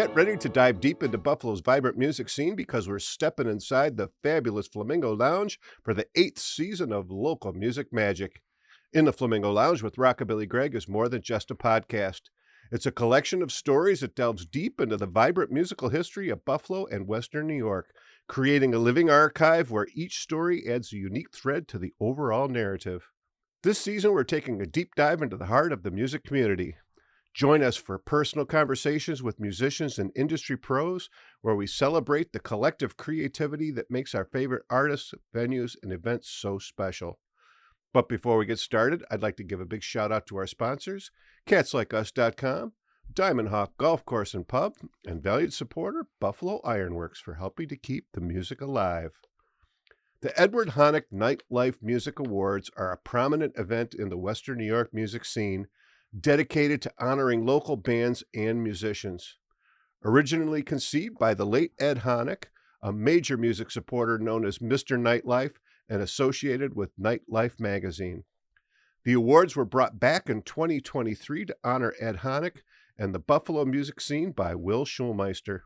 Get ready to dive deep into Buffalo's vibrant music scene because we're stepping inside the fabulous Flamingo Lounge for the 8th season of Local Music Magic. In the Flamingo Lounge with Rockabilly Greg is more than just a podcast. It's a collection of stories that delves deep into the vibrant musical history of Buffalo and Western New York, creating a living archive where each story adds a unique thread to the overall narrative. This season, we're taking a deep dive into the heart of the music community. Join us for personal conversations with musicians and industry pros, where we celebrate the collective creativity that makes our favorite artists, venues, and events so special. But before we get started, I'd like to give a big shout out to our sponsors, CatsLikeUs.com, Diamond Hawk Golf Course and Pub, and valued supporter Buffalo Ironworks for helping to keep the music alive. The Ed Honeck Nightlife Music Awards are a prominent event in the Western New York music scene, dedicated to honoring local bands and musicians. Originally conceived by the late Ed Honeck, a major music supporter known as Mr. Nightlife and associated with Nightlife magazine. The awards were brought back in 2023 to honor Ed Honeck and the Buffalo music scene by Will Schulmeister.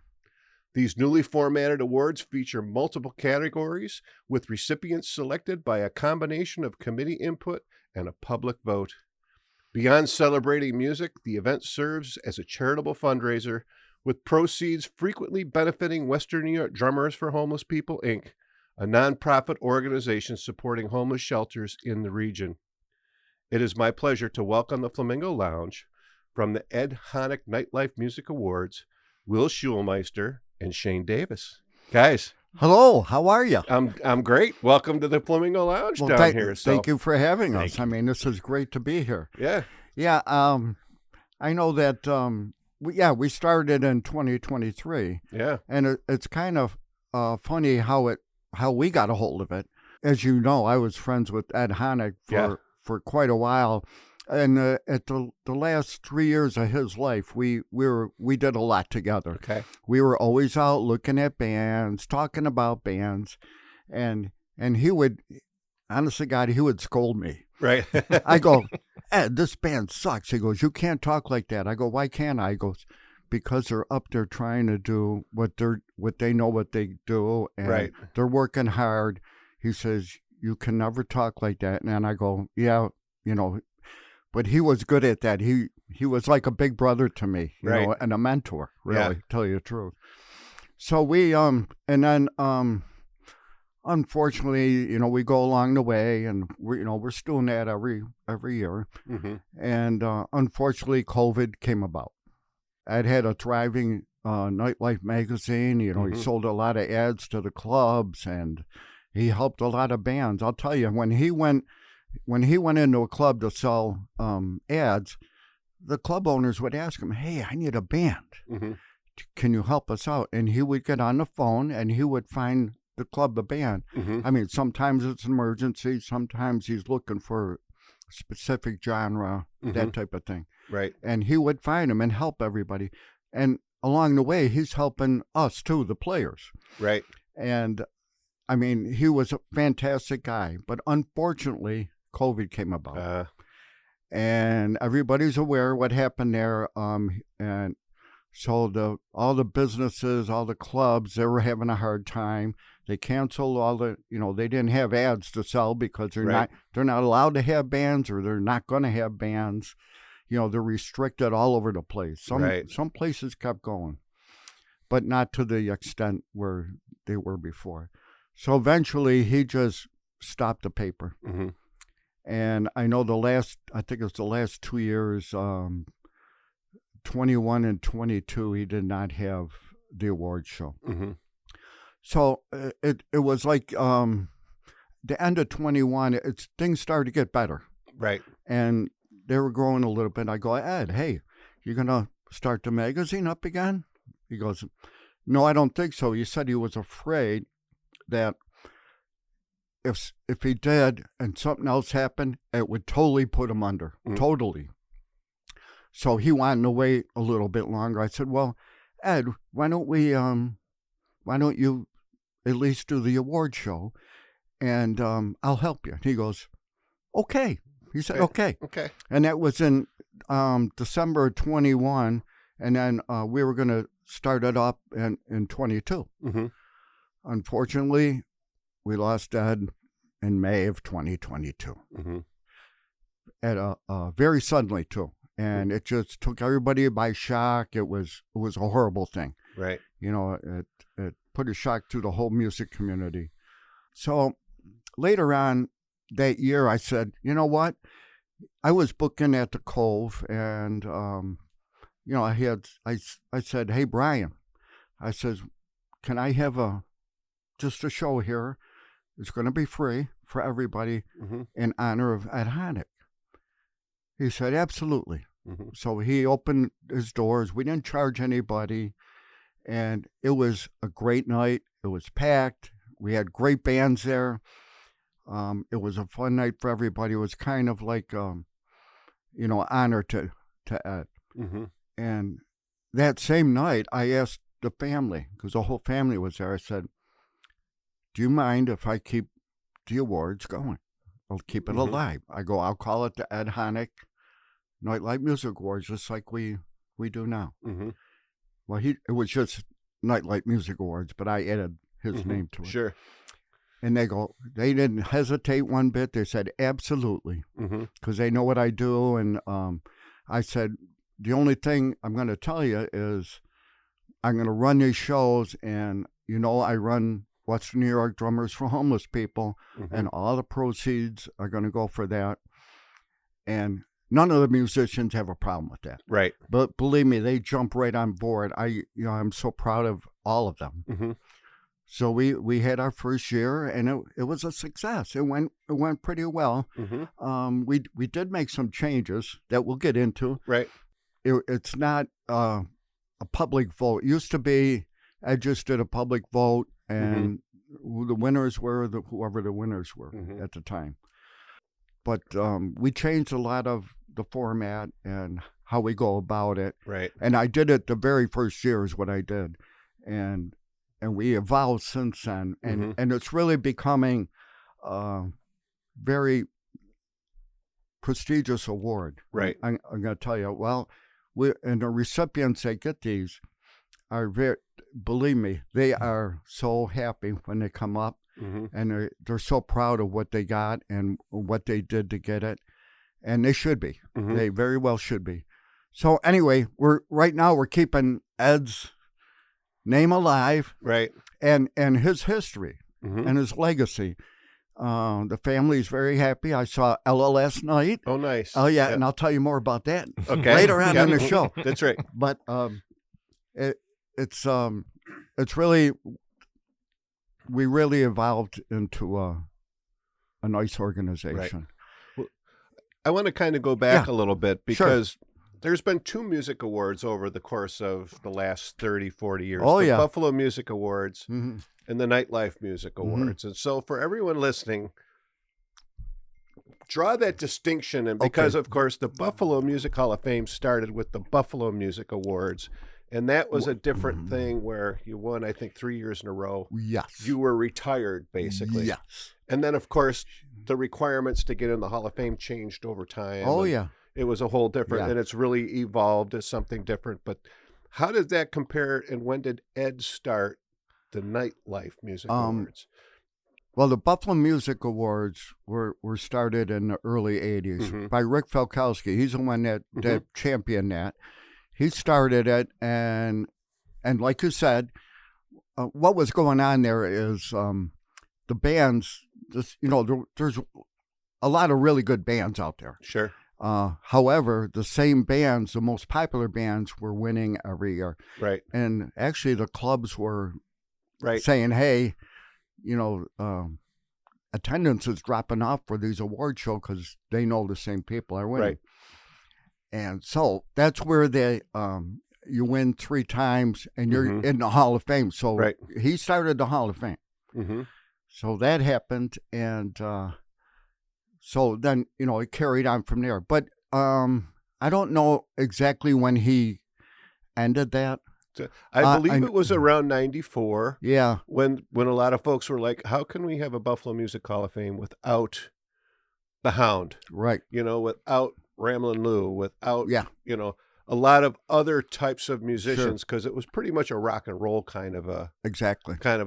These newly formatted awards feature multiple categories, with recipients selected by a combination of committee input and a public vote. Beyond celebrating music, the event serves as a charitable fundraiser, with proceeds frequently benefiting WNY Drummers for Homeless People, Inc., a nonprofit organization supporting homeless shelters in the region. It is my pleasure to welcome the Flamingo Lounge from the Ed Honeck Nightlife Music Awards, Will Schulmeister and Shane Davis. Guys. Hello, how are you? I'm great. Welcome to the Flamingo Lounge down here. So. Thank you for having us. I mean, this is great to be here. Yeah. Yeah, I know that, we started in 2023. Yeah. And it's kind of funny how we got a hold of it. As you know, I was friends with Ed Honeck for quite a while. And at the last 3 years of his life, we did a lot together. Okay. We were always out looking at bands, talking about bands, and he would, honest to God, he would scold me. Right. I go, Ed, this band sucks. He goes, you can't talk like that. I go, why can't I? He goes, because they're up there trying to do what they know what they do, and they're working hard. He says, you can never talk like that. And I go, yeah, you know. But he was good at that. He was like a big brother to me, you know, and a mentor, really, tell you the truth. So we, and then, unfortunately, you know, we go along the way, and we're still doing that every year. Mm-hmm. And unfortunately, COVID came about. I'd had a thriving nightlife magazine. You know, mm-hmm. He sold a lot of ads to the clubs, and he helped a lot of bands. I'll tell you, when he went into a club to sell ads, the club owners would ask him, hey, I need a band. Mm-hmm. Can you help us out? And he would get on the phone, and he would find the club a band. Mm-hmm. I mean, sometimes it's an emergency. Sometimes he's looking for a specific genre, mm-hmm. that type of thing. Right. And he would find them and help everybody. And along the way, he's helping us, too, the players. Right. And, I mean, he was a fantastic guy. But unfortunately, COVID came about, and everybody's aware of what happened there. And so all the businesses, all the clubs, they were having a hard time. They canceled all the, they didn't have ads to sell because they're not allowed to have bands, or they're not going to have bands. They're restricted all over the place. Some places kept going, but not to the extent where they were before. So eventually, he just stopped the paper. Mm-hmm. And I know I think it was the last 2 years, 21 and 22, he did not have the award show. Mm-hmm. So it was like the end of 21, things started to get better. Right. And they were growing a little bit. I go, Ed, hey, you going to start the magazine up again? He goes, no, I don't think so. He said he was afraid that if he did and something else happened, it would totally put him under, totally. So he wanted to wait a little bit longer. I said, well, Ed, why don't you at least do the award show, and I'll help you. He goes, okay. He said, okay. Okay. And that was in December of 21, and then we were going to started up in 22. Mm-hmm. Unfortunately, we lost Ed in May of 2022. Mm-hmm. Very suddenly too, and it just took everybody by shock. It was a horrible thing. Right. It put a shock through the whole music community. So later on that year, I said, you know what? I was booking at the Cove, and I said, hey Brian, I says, can I have just a show here? It's going to be free for everybody in honor of Ed Honeck. He said, absolutely. Mm-hmm. So he opened his doors. We didn't charge anybody. And it was a great night. It was packed. We had great bands there. It was a fun night for everybody. It was kind of like, honor to Ed. Mm-hmm. And that same night, I asked the family, because the whole family was there, I said, do you mind if I keep the awards going? I'll keep it alive. I'll call it the Ed Honeck Nightlight Music Awards, just like we do now. Mm-hmm. Well, it was just Nightlight Music Awards, but I added his name to it. Sure. And they didn't hesitate one bit. They said, absolutely, because they know what I do. And I said, the only thing I'm going to tell you is I'm going to run these shows, and, I run Western New York Drummers for Homeless People, and all the proceeds are going to go for that. And none of the musicians have a problem with that. Right. But believe me, they jump right on board. I'm so proud of all of them. Mm-hmm. So we had our first year, and it was a success. It went pretty well. Mm-hmm. We did make some changes that we'll get into. Right. It's not a public vote. It used to be I just did a public vote, and who the winners were, whoever the winners were at the time. But we changed a lot of the format and how we go about it. Right. And I did it the very first year is what I did. And we evolved since then. And it's really becoming a very prestigious award. Right. I'm going to tell you, and the recipients that get these are believe me, they are so happy when they come up. And they're so proud of what they got and what they did to get it, and they should be. They very well should be. So anyway, right now we're keeping Ed's name alive, right, and his history and his legacy. The family's very happy. I saw Ella last night. Oh, nice. Oh yeah, and I'll tell you more about that later on in the show. That's right. But it's really. We really evolved into a nice organization. Right. Well, I want to kind of go back a little bit because there's been 2 music awards over the course of the last 30, 40 years. Oh, the yeah. Buffalo Music Awards and the Nightlife Music Awards. And so for everyone listening, draw that distinction. And because, of course, the Buffalo Music Hall of Fame started with the Buffalo Music Awards. And that was a different thing where you won, I think, 3 years in a row. Yes. You were retired, basically. Yes. And then, of course, the requirements to get in the Hall of Fame changed over time. Oh, yeah. It was a whole different, and it's really evolved as something different. But how does that compare, and when did Ed start the Nightlife Music Awards? Well, the Buffalo Music Awards were started in the early 80s by Rick Falkowski. He's the one that championed that. He started it, and like you said, what was going on there is the bands. There's a lot of really good bands out there. Sure. However, the same bands, the most popular bands, were winning every year. Right. And actually, the clubs were saying, "Hey, attendance is dropping off for these award shows because they know the same people are winning." Right. And so that's where you win 3 times and you're in the Hall of Fame. So he started the Hall of Fame. So that happened. And so then, it carried on from there. But I don't know exactly when he ended that. I believe it was around 94. Yeah. When a lot of folks were like, how can we have a Buffalo Music Hall of Fame without the Hound? Right. Without Ramblin' Lou, without, a lot of other types of musicians because it was pretty much a rock and roll kind of a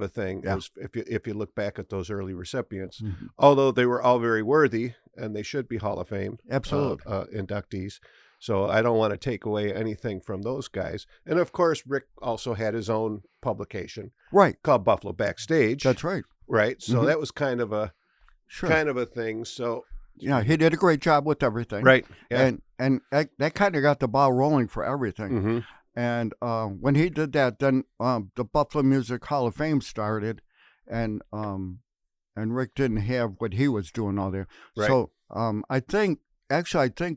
thing. Yeah. If you look back at those early recipients, Mm-hmm. although they were all very worthy and they should be Hall of Fame Absolutely. inductees. So I don't want to take away anything from those guys. And of course, Rick also had his own publication, Right. called Buffalo Backstage. That's right. Right. So Mhm. that was kind of a thing. So yeah, he did a great job with everything. right. Yeah. And that kind of got the ball rolling for everything. Mm-hmm. And when he did that, then the Buffalo Music Hall of Fame started, and Rick didn't have what he was doing all there. Right. So I think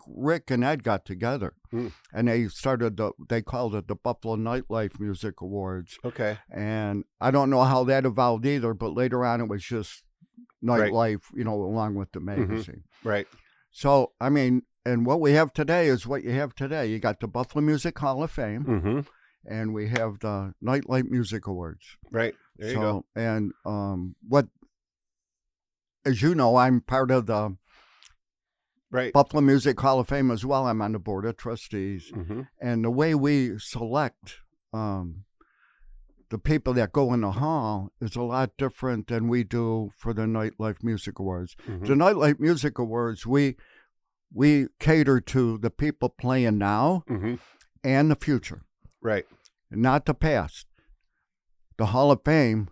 Rick and Ed got together, and they started they called it the Buffalo Nightlife Music Awards. Okay. And I don't know how that evolved either, but later on it was just Nightlife, along with the magazine. Mm-hmm. Right. So, I mean, and what we have today is what you have today. You got the Buffalo Music Hall of Fame, Mm-hmm. and we have the Nightlife Music Awards. Right. There you go. And as you know, I'm part of the Right. Buffalo Music Hall of Fame as well. I'm on the board of trustees. Mm-hmm. And the way we select the people that go in the hall is a lot different than we do for the Nightlife Music Awards. Mm-hmm. The Nightlife Music Awards, we cater to the people playing now Mm-hmm. and the future, Right. not the past. The Hall of Fame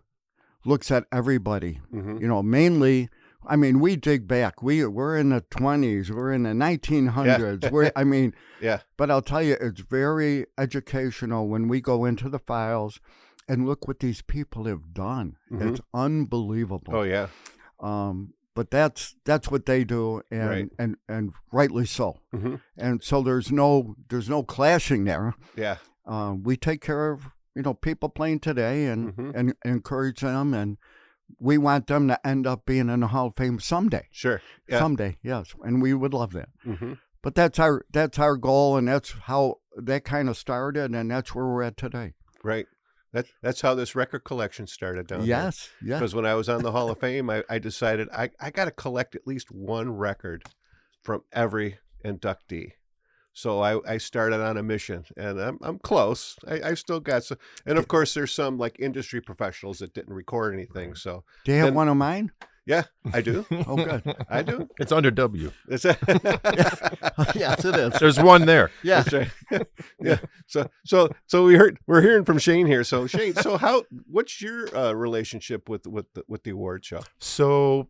looks at everybody, Mm-hmm. mainly. I mean, we dig back. We're in the 20s. We're in the 1900s. Yeah. But I'll tell you, it's very educational when we go into the files and look what these people have done. Mm-hmm. It's unbelievable. Oh yeah. But that's what they do, and Right. and rightly so. Mm-hmm. And so there's no clashing there. Yeah. We take care of people playing today and Mhm. and encourage them, and we want them to end up being in the Hall of Fame someday. Sure. Yeah. Someday, yes, and we would love that. Mm-hmm. But that's our goal, and that's how that kind of started, and that's where we're at today. Right. That's how this record collection started down there. Yes, yes. Because when I was on the Hall of Fame, I decided I got to collect at least one record from every inductee. So I started on a mission, and I'm close. I still got some, and of course there's some like industry professionals that didn't record anything. So Do you have one of mine? yeah, I do. Oh, good. I do. It's under W. It's Yes, it is. There's one there. Yeah. That's right. Yeah. So we're hearing from Shane here. So Shane, what's your relationship with the award show? So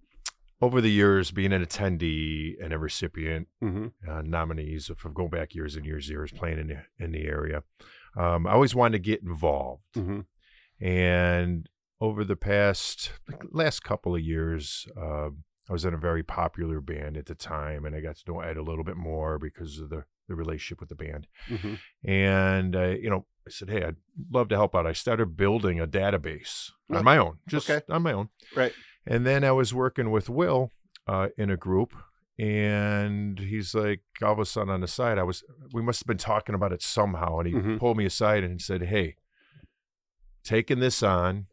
over the years, being an attendee and a recipient, Mm-hmm. nominees, if I'm going back years and years, playing in the area, I always wanted to get involved. Mm-hmm. And over the last couple of years, I was in a very popular band at the time, and I got to know Ed a little bit more because of the relationship with the band. Mm-hmm. And I said, hey, I'd love to help out. I started building a database on my own, on my own. Right. And then I was working with Will in a group, and he's like, all of a sudden on the side, we must have been talking about it somehow, and he Mhm. pulled me aside and said, hey, taking this on,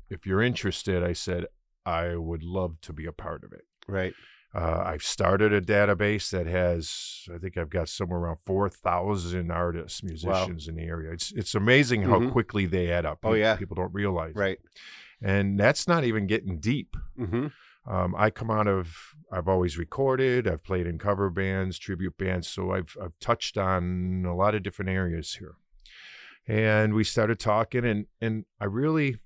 if you're interested, I said, I would love to be a part of it. Right. I've started a database that has, I think I've got somewhere around 4,000 artists, musicians in the area. It's amazing how Mhm. quickly they add up. Oh, yeah. People don't realize. Right. And that's not even getting deep. Mm-hmm. I've always recorded, I've played in cover bands, tribute bands, so I've touched on a lot of different areas here. And we started talking, and I really,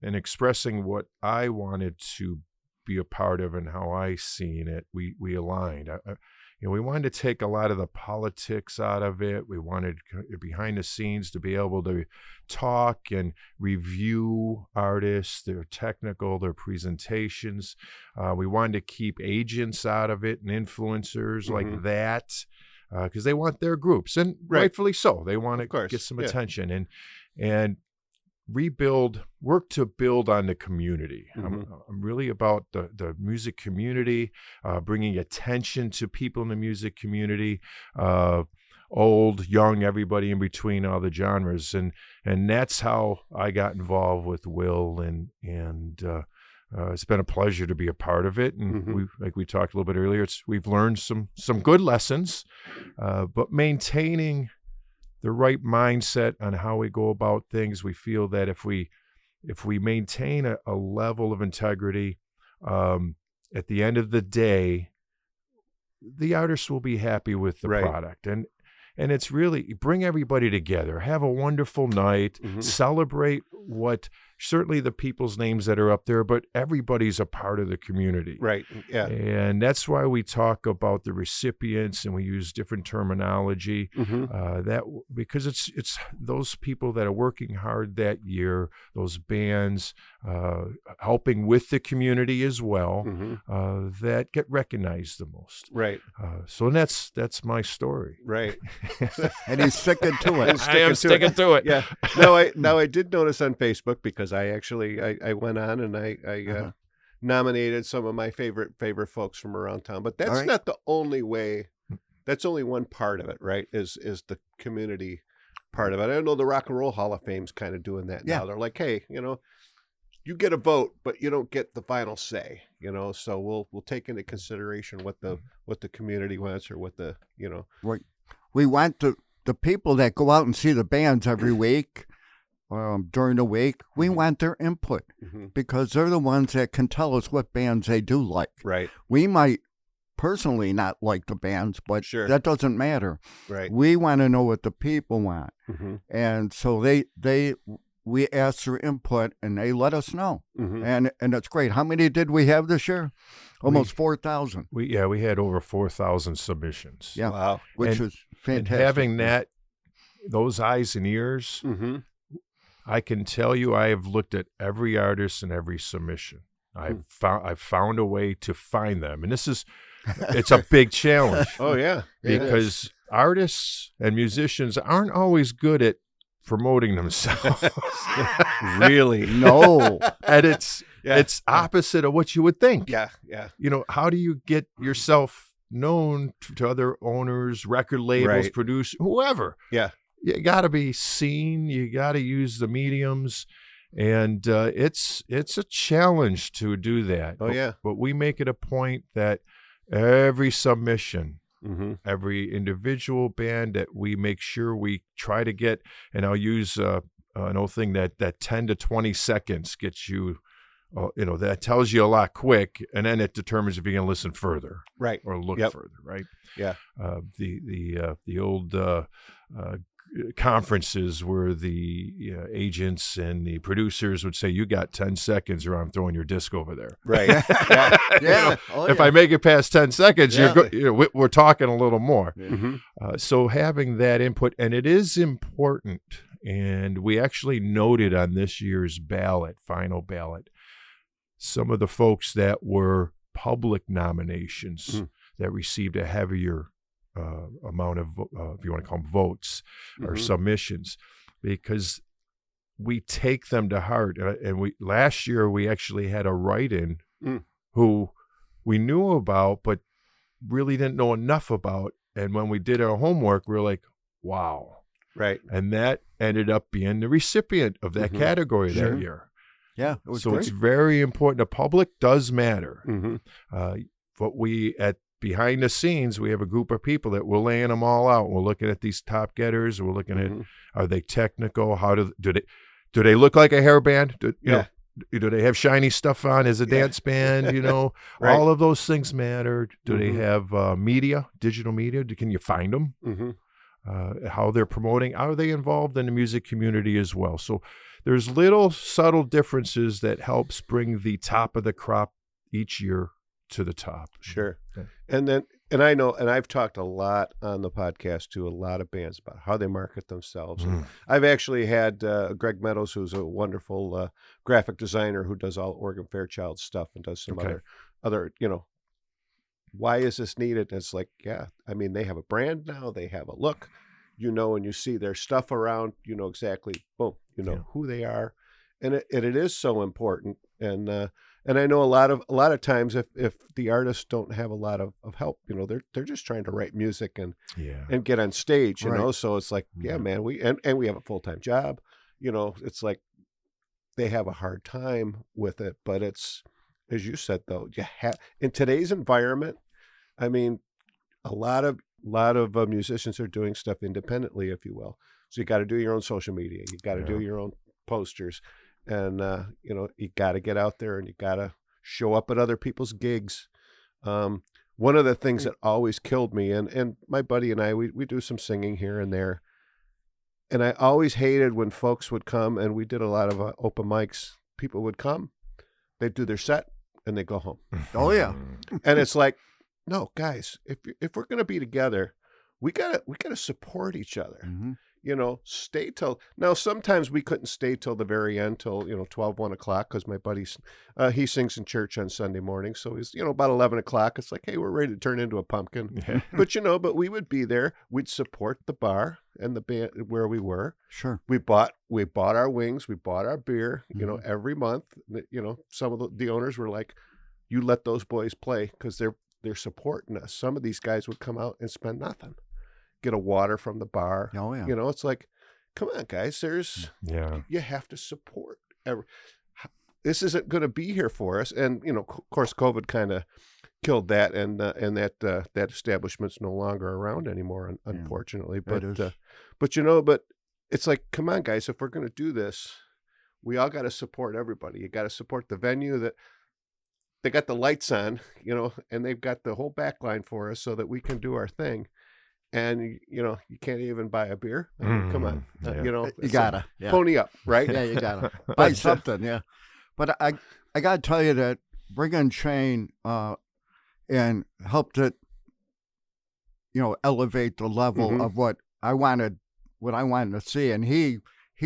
in expressing what I wanted to be a part of and how I seen it, we aligned. We wanted to take a lot of the politics out of it. We wanted behind the scenes to be able to talk and review artists, their technical, their presentations. We wanted to keep agents out of it and influencers like that, because they want their groups, and rightfully so. They want to get some attention and work to build on the community. I'm really about the music community, bringing attention to people in the music community, old, young, everybody in between, all the genres. And that's how I got involved with Will, and it's been a pleasure to be a part of it. And like we talked a little bit earlier, we've learned some good lessons, but maintaining the right mindset on how we go about things. We feel that if we maintain a level of integrity, at the end of the day, the artist will be happy with the product. And it's really bring everybody together, have a wonderful night, celebrate what certainly the people's names that are up there, but everybody's a part of the community. Right. Yeah. And that's why we talk about the recipients and we use different terminology. Because it's those people that are working hard that year, those bands, helping with the community as well, that get recognized the most. Right. So that's my story. Right. And he's sticking to it. I am sticking to it. Yeah. Now I did notice on Facebook, because I actually I went on and I nominated some of my favorite folks from around town. But that's not the only way. That's only one part of it, right? Is the community part of it. I know the Rock and Roll Hall of Fame's kind of doing that now. They're like, hey, you get a vote, but you don't get the final say. So we'll take into consideration what the community wants, or what the Right. We want the people that go out and see the bands every week, during the week, we want their input, because they're the ones that can tell us what bands they do like. Right. We might personally not like the bands, but that doesn't matter. Right. We want to know what the people want. And so we ask their input and they let us know. And it's great. How many did we have this year? Almost 4,000. We had over 4,000 submissions. Yeah. Wow. Which is fantastic. And having those eyes and ears, I can tell you I have looked at every artist and every submission. I've found a way to find them. And it's a big challenge. Oh, yeah. Because artists and musicians aren't always good at promoting themselves. Really? No. And it's opposite of what you would think. Yeah. How do you get yourself known to other owners, record labels, producers, whoever? Yeah. You got to be seen. You got to use the mediums. And it's a challenge to do that. Oh, yeah. But we make it a point that every submission, every individual band, that we make sure we try to get, and I'll use an old thing that 10 to 20 seconds gets you, that tells you a lot quick, and then it determines if you're going to listen further, right, or look further, right? Yeah. The old conferences where the agents and the producers would say, you got 10 seconds or I'm throwing your disc over there. Right. Yeah. If I make it past 10 seconds, we're talking a little more. So having that input, and it is important, and we actually noted on this year's final ballot, some of the folks that were public nominations that received a heavier amount of, if you want to call them votes or submissions, because we take them to heart. And last year we actually had a write-in who we knew about, but really didn't know enough about. And when we did our homework, we were like, wow. Right. And that ended up being the recipient of that category that year. Yeah. It was so great. It's very important. The public does matter. But behind the scenes, we have a group of people that we're laying them all out. We're looking at these top getters. We're looking at, are they technical? How do they look like a hair band? Do they have shiny stuff on as a dance band? Right. All of those things matter. Do they have digital media? Can you find them? How they're promoting? Are they involved in the music community as well? So there's little subtle differences that helps bring the top of the crop each year to the top. Sure. Yeah. And I know, and I've talked a lot on the podcast to a lot of bands about how they market themselves. And I've actually had Greg Meadows, who's a wonderful graphic designer who does all Oregon Fairchild stuff and does some other, why is this needed? And it's like, they have a brand now, they have a look, and you see their stuff around, exactly, boom, who they are. And it is so important. And I know a lot of times if the artists don't have a lot of help, they're just trying to write music and get on stage, so it's like, man, we have a full-time job, it's like they have a hard time with it. But it's, as you said, though, in today's environment, a lot of lot of musicians are doing stuff independently, if you will. So you got to do your own social media. You got to do your own posters, and you got to get out there and you got to show up at other people's gigs. One of the things that always killed me, and my buddy and I, we do some singing here and there, and I always hated when folks would come, and we did a lot of open mics. People would come, they'd do their set, and they go home. Oh yeah. And it's like, no, guys, if we're gonna be together, we gotta support each other. Mm-hmm. Stay till now. Sometimes we couldn't stay till the very end, till 12, 1 o'clock, because my buddy's he sings in church on Sunday morning, so he's about 11 o'clock. It's like, hey, we're ready to turn into a pumpkin. Yeah. But we would be there. We'd support the bar and the band where we were. Sure. We bought our wings. We bought our beer. Mm-hmm. Every month. Some of the owners were like, you let those boys play because they're supporting us. Some of these guys would come out and spend nothing. Get a water from the bar. Oh yeah. It's like, come on, guys. You have to support. This isn't going to be here for us, and of course, COVID kind of killed that, and that establishment's no longer around anymore, unfortunately. But it's like, come on, guys. If we're going to do this, we all got to support everybody. You got to support the venue that. They got the lights on, and they've got the whole back line for us so that we can do our thing. And, you can't even buy a beer. I mean, come on. You gotta. Yeah. Pony up, right? Yeah, you gotta. Buy something, yeah. But I gotta tell you that bringing Shane and helped it, elevate the level of what I wanted to see. And he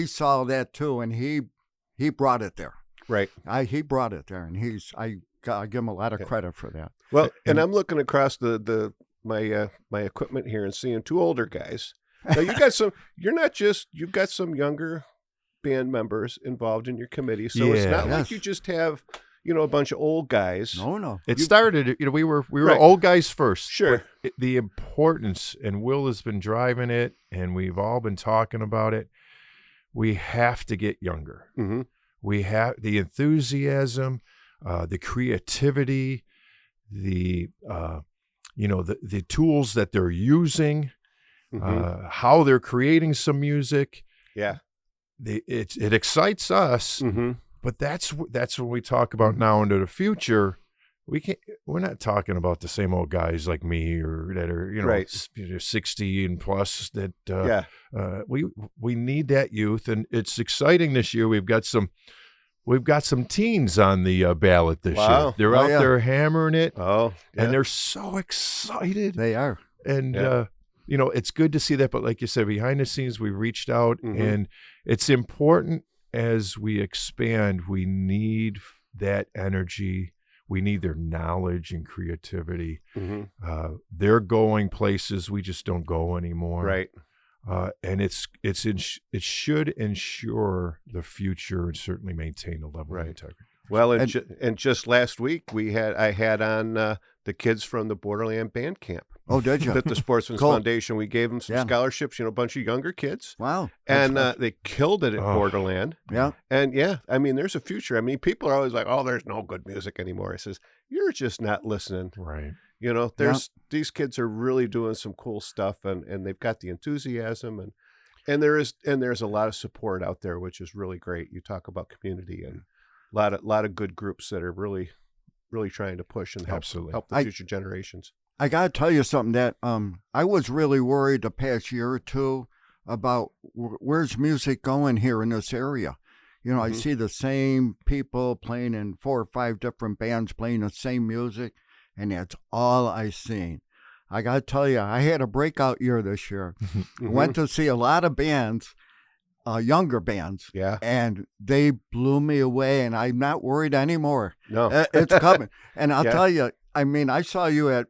saw that too, and he brought it there. Right. He brought it there, and I give him a lot of credit for that. Well, and I'm looking across my equipment here and seeing two older guys. Now you've got some younger band members involved in your committee, so it's not like you just have a bunch of old guys. No. It started. We were Right. old guys first. Sure. The importance, and Will has been driving it, and we've all been talking about it. We have to get younger. Mm-hmm. We have the enthusiasm, the creativity, the tools that they're using, how they're creating some music. Yeah. It excites us, but that's when we talk about now into the future. We're not talking about the same old guys like me or that are 60 and plus. That we need that youth, and it's exciting this year. We've got some teens on the ballot this year. They're out there hammering it. Oh, yeah. And they're so excited. They are. And, it's good to see that. But like you said, behind the scenes, we reached out, and it's important as we expand. We need that energy. We need their knowledge and creativity. They're going places we just don't go anymore. Right. And it should ensure the future and certainly maintain a level of integrity. Well, and just last week I had on the kids from the Borderland Band Camp. Oh, did you? At the Sportsman's Foundation, we gave them some scholarships. A bunch of younger kids. Wow! And they killed it at Borderland. Yeah. And there's a future. I mean, people are always like, "Oh, there's no good music anymore." I says, "You're just not listening." Right. These kids are really doing some cool stuff, and they've got the enthusiasm, and there's a lot of support out there, which is really great. You talk about community and a lot of good groups that are really, really trying to push and help the future generations. I got to tell you something that I was really worried the past year or two about where's music going here in this area. I see the same people playing in 4 or 5 different bands playing the same music, and that's all I seen. I got to tell you, I had a breakout year this year. Went to see a lot of bands, younger bands, and they blew me away, and I'm not worried anymore. No. It's coming. And I'll tell you, I saw you at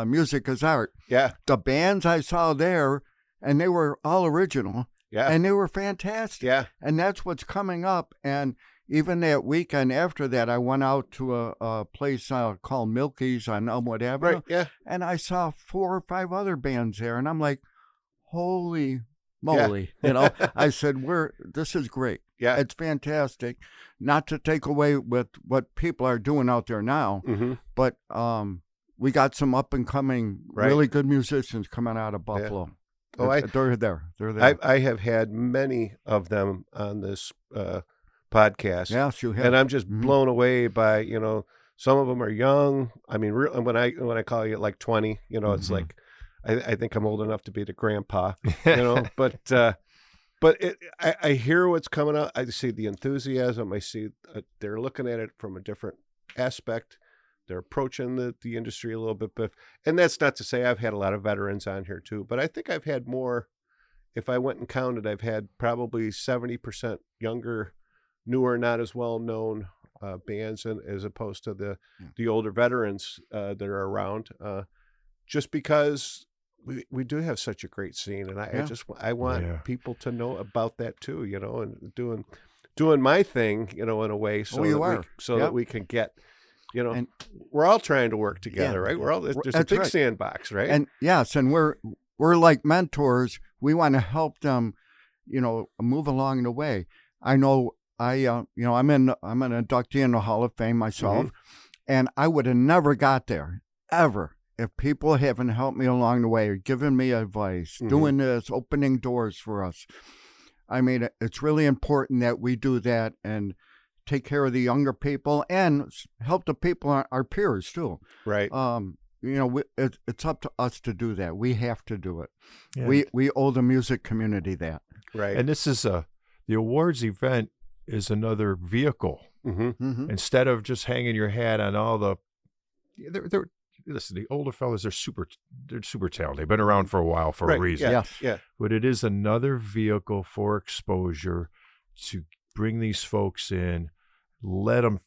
Music is Art. Yeah. The bands I saw there, and they were all original. Yeah. And they were fantastic. Yeah. And that's what's coming up. And even that weekend after that, I went out to a place called Milky's on Elmwood Avenue. Right, yeah. And I saw 4 or 5 other bands there. And I'm like, holy moly. I said, this is great. Yeah. It's fantastic. Not to take away with what people are doing out there now, but we got some up and coming, really good musicians coming out of Buffalo. Oh, they're there. They're there. I have had many of them on this podcast. Yes, you have. And I'm just blown away by, you know, some of them are young. I mean, when I call you like 20, you know, it's like, I think I'm old enough to be the grandpa, you know, but I hear what's coming out. I see the enthusiasm. I see they're looking at it from a different aspect. They're approaching the industry a little bit, and that's not to say I've had a lot of veterans on here too, but I think I've had more. If I went and counted, I've had probably 70% younger, newer, not as well known bands, as opposed to the older veterans that are around. Just because we do have such a great scene, and I want people to know about that too, you know, and doing my thing, you know, in a way, so that we can get. You know, and we're all trying to work together, right? We're all there's a big sandbox, right? And yes, and we're like mentors. We want to help them, you know, move along the way. I know I'm an inductee in the Hall of Fame myself, and I would have never got there ever if people haven't helped me along the way or given me advice, doing this, opening doors for us. I mean, it's really important that we do that and take care of the younger people and help the people, our peers too. Right. You know, it's up to us to do that. We have to do it. Yeah. We owe the music community that. Right. And this is the awards event is another vehicle. Instead of just hanging your hat on all the, listen, the older fellas, they're super talented. They've been around for a while for a reason. Yeah. But it is another vehicle for exposure to bring these folks in, let them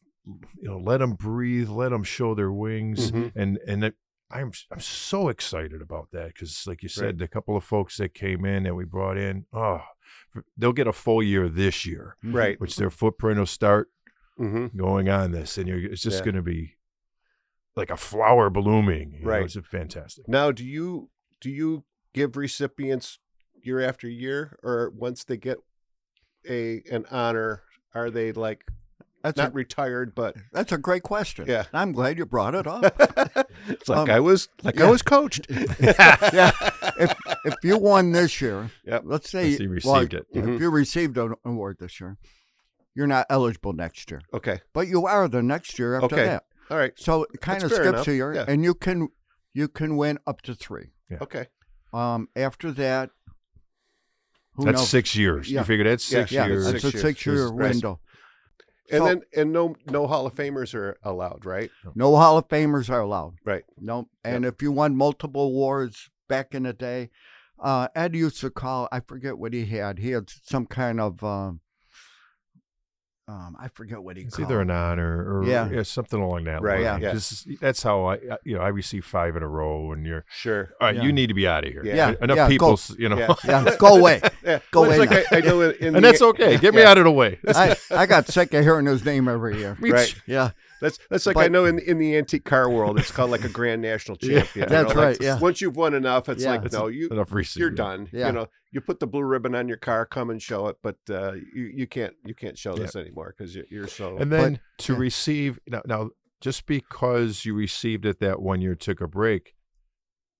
breathe, let them show their wings, and I'm so excited about that because, like you said, the couple of folks that came in that we brought in, they'll get a full year this year, right? Which their footprint will start going on this, and it's just going to be like a flower blooming. You know, it's fantastic. Now, do you give recipients year after year, or once they get an honor, are they like retired, but that's a great question. Yeah, I'm glad you brought it up. It's like I was coached. Yeah, if you won this year, let's say you received it. If you received an award this year, you're not eligible next year. Okay, but you are the next year after that. All right, so it kind of skips a year, and you can win up to 3. Yeah. Okay. After that. That's 6 years. Yeah. You figure that's 6 years. That's a 6-year window. And no Hall of Famers are allowed, right? No Hall of Famers are allowed. Right. No. And if you won multiple awards back in the day, Ed used to call, I forget what he had. He had some kind of, I forget what he called it. It's either an honor or something along that line. Right. Yeah. That's how I received 5 in a row, and you're sure. All right, you need to be out of here. Yeah. Enough people, go. you know. Go away. Go away. Like I know and that's okay. Get me out of the way. I got sick of hearing his name every year. Right. Yeah. That's like, I know in the antique car world, it's called like a Grand National Champion. That's right. Like, once you've won enough, it's like, no, you're done. Yeah. You know, you put the blue ribbon on your car, come and show it, but you can't show this anymore because you're so. And then to receive now, just because you received it that 1 year, took a break,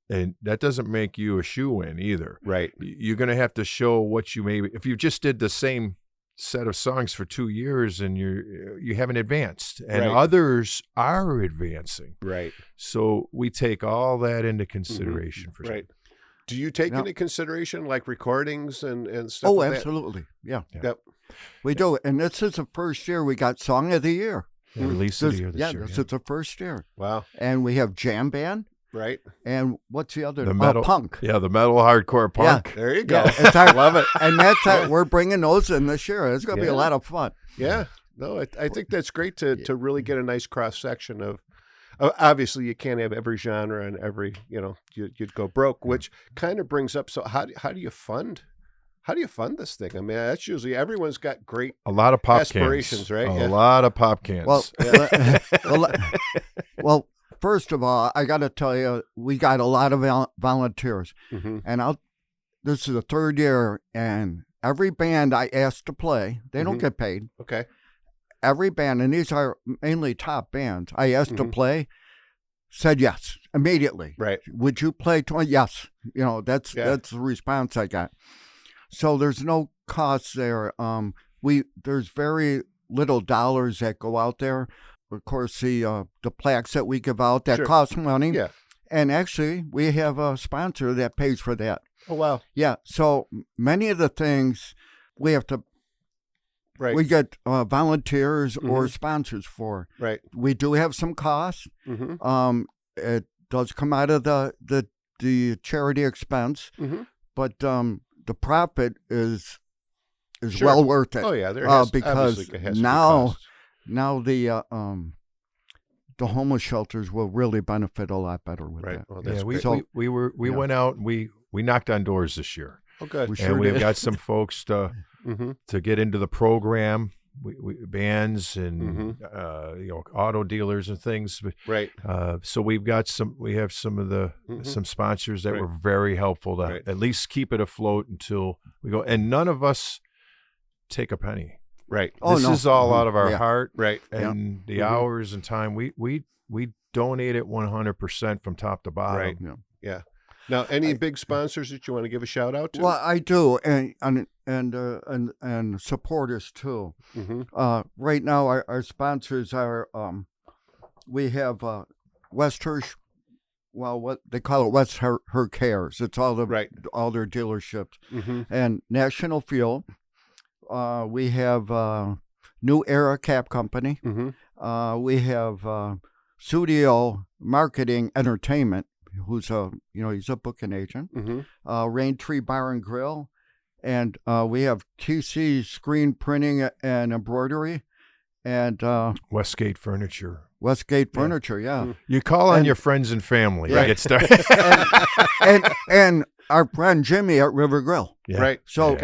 and that doesn't make you a shoo-in either. Right. You're going to have to show what you maybe if you just did the same set of songs for 2 years and you haven't advanced, and others are advancing. Right. So we take all that into consideration for sure. Do you take into consideration like recordings and stuff? Oh, like absolutely. That? Yeah. Yep. We do. And this is the first year we got Song of the Year. Release of the year this year. This is the first year. Wow. And we have Jam Band. Right. And what's the other? The metal punk. Yeah, the metal hardcore punk. Yeah, there you go. I love it. And that's we're bringing those in this year. It's going to be a lot of fun. Yeah. No, I think that's great to really get a nice cross section of. Obviously, you can't have every genre and every you'd go broke, which kind of brings up. So how do you fund? How do you fund this thing? I mean, that's usually everyone's got great a lot of pop aspirations, cans. right? A lot of pop cans. Well, first of all, I got to tell you, we got a lot of volunteers, and this is the 3rd year, and every band I asked to play, they don't get paid. Okay. Every band, and these are mainly top bands, I asked to play, said yes immediately. Right. Would you play 20? Yes. That's the response I got. So there's no cost there. There's very little dollars that go out there. Of course, the plaques that we give out that cost money. Yeah. And actually, we have a sponsor that pays for that. Oh, wow. Yeah. So many of the things we have to, we get volunteers or sponsors for. Right. We do have some costs. It does come out of the charity expense, but the profit is well worth it. Oh yeah, because now the homeless shelters will really benefit a lot better with that. Well, that's we went out and we knocked on doors this year. Oh, good. We've got some folks to get into the program. We bands and auto dealers and things. Right. So we have some of the some sponsors that were very helpful to at least keep it afloat until we go. And none of us take a penny. Right. This is all out of our heart. Right. And the hours and time we donate it 100% from top to bottom. Right. Yeah. Now, any big sponsors that you want to give a shout out to? Well, I do, and supporters too. Right now, our sponsors are we have West Hirsch. Well, what they call it, West Her Cares. It's all all their dealerships, and National Fuel. We have New Era Cap Company. We have Studio Marketing Entertainment, who's he's a booking agent. Rain Tree Bar and Grill, and we have TC Screen Printing and Embroidery, and Westgate Furniture. Westgate Furniture, yeah. You call on your friends and family to get started. and our friend Jimmy at River Grill. Yeah. Right. So,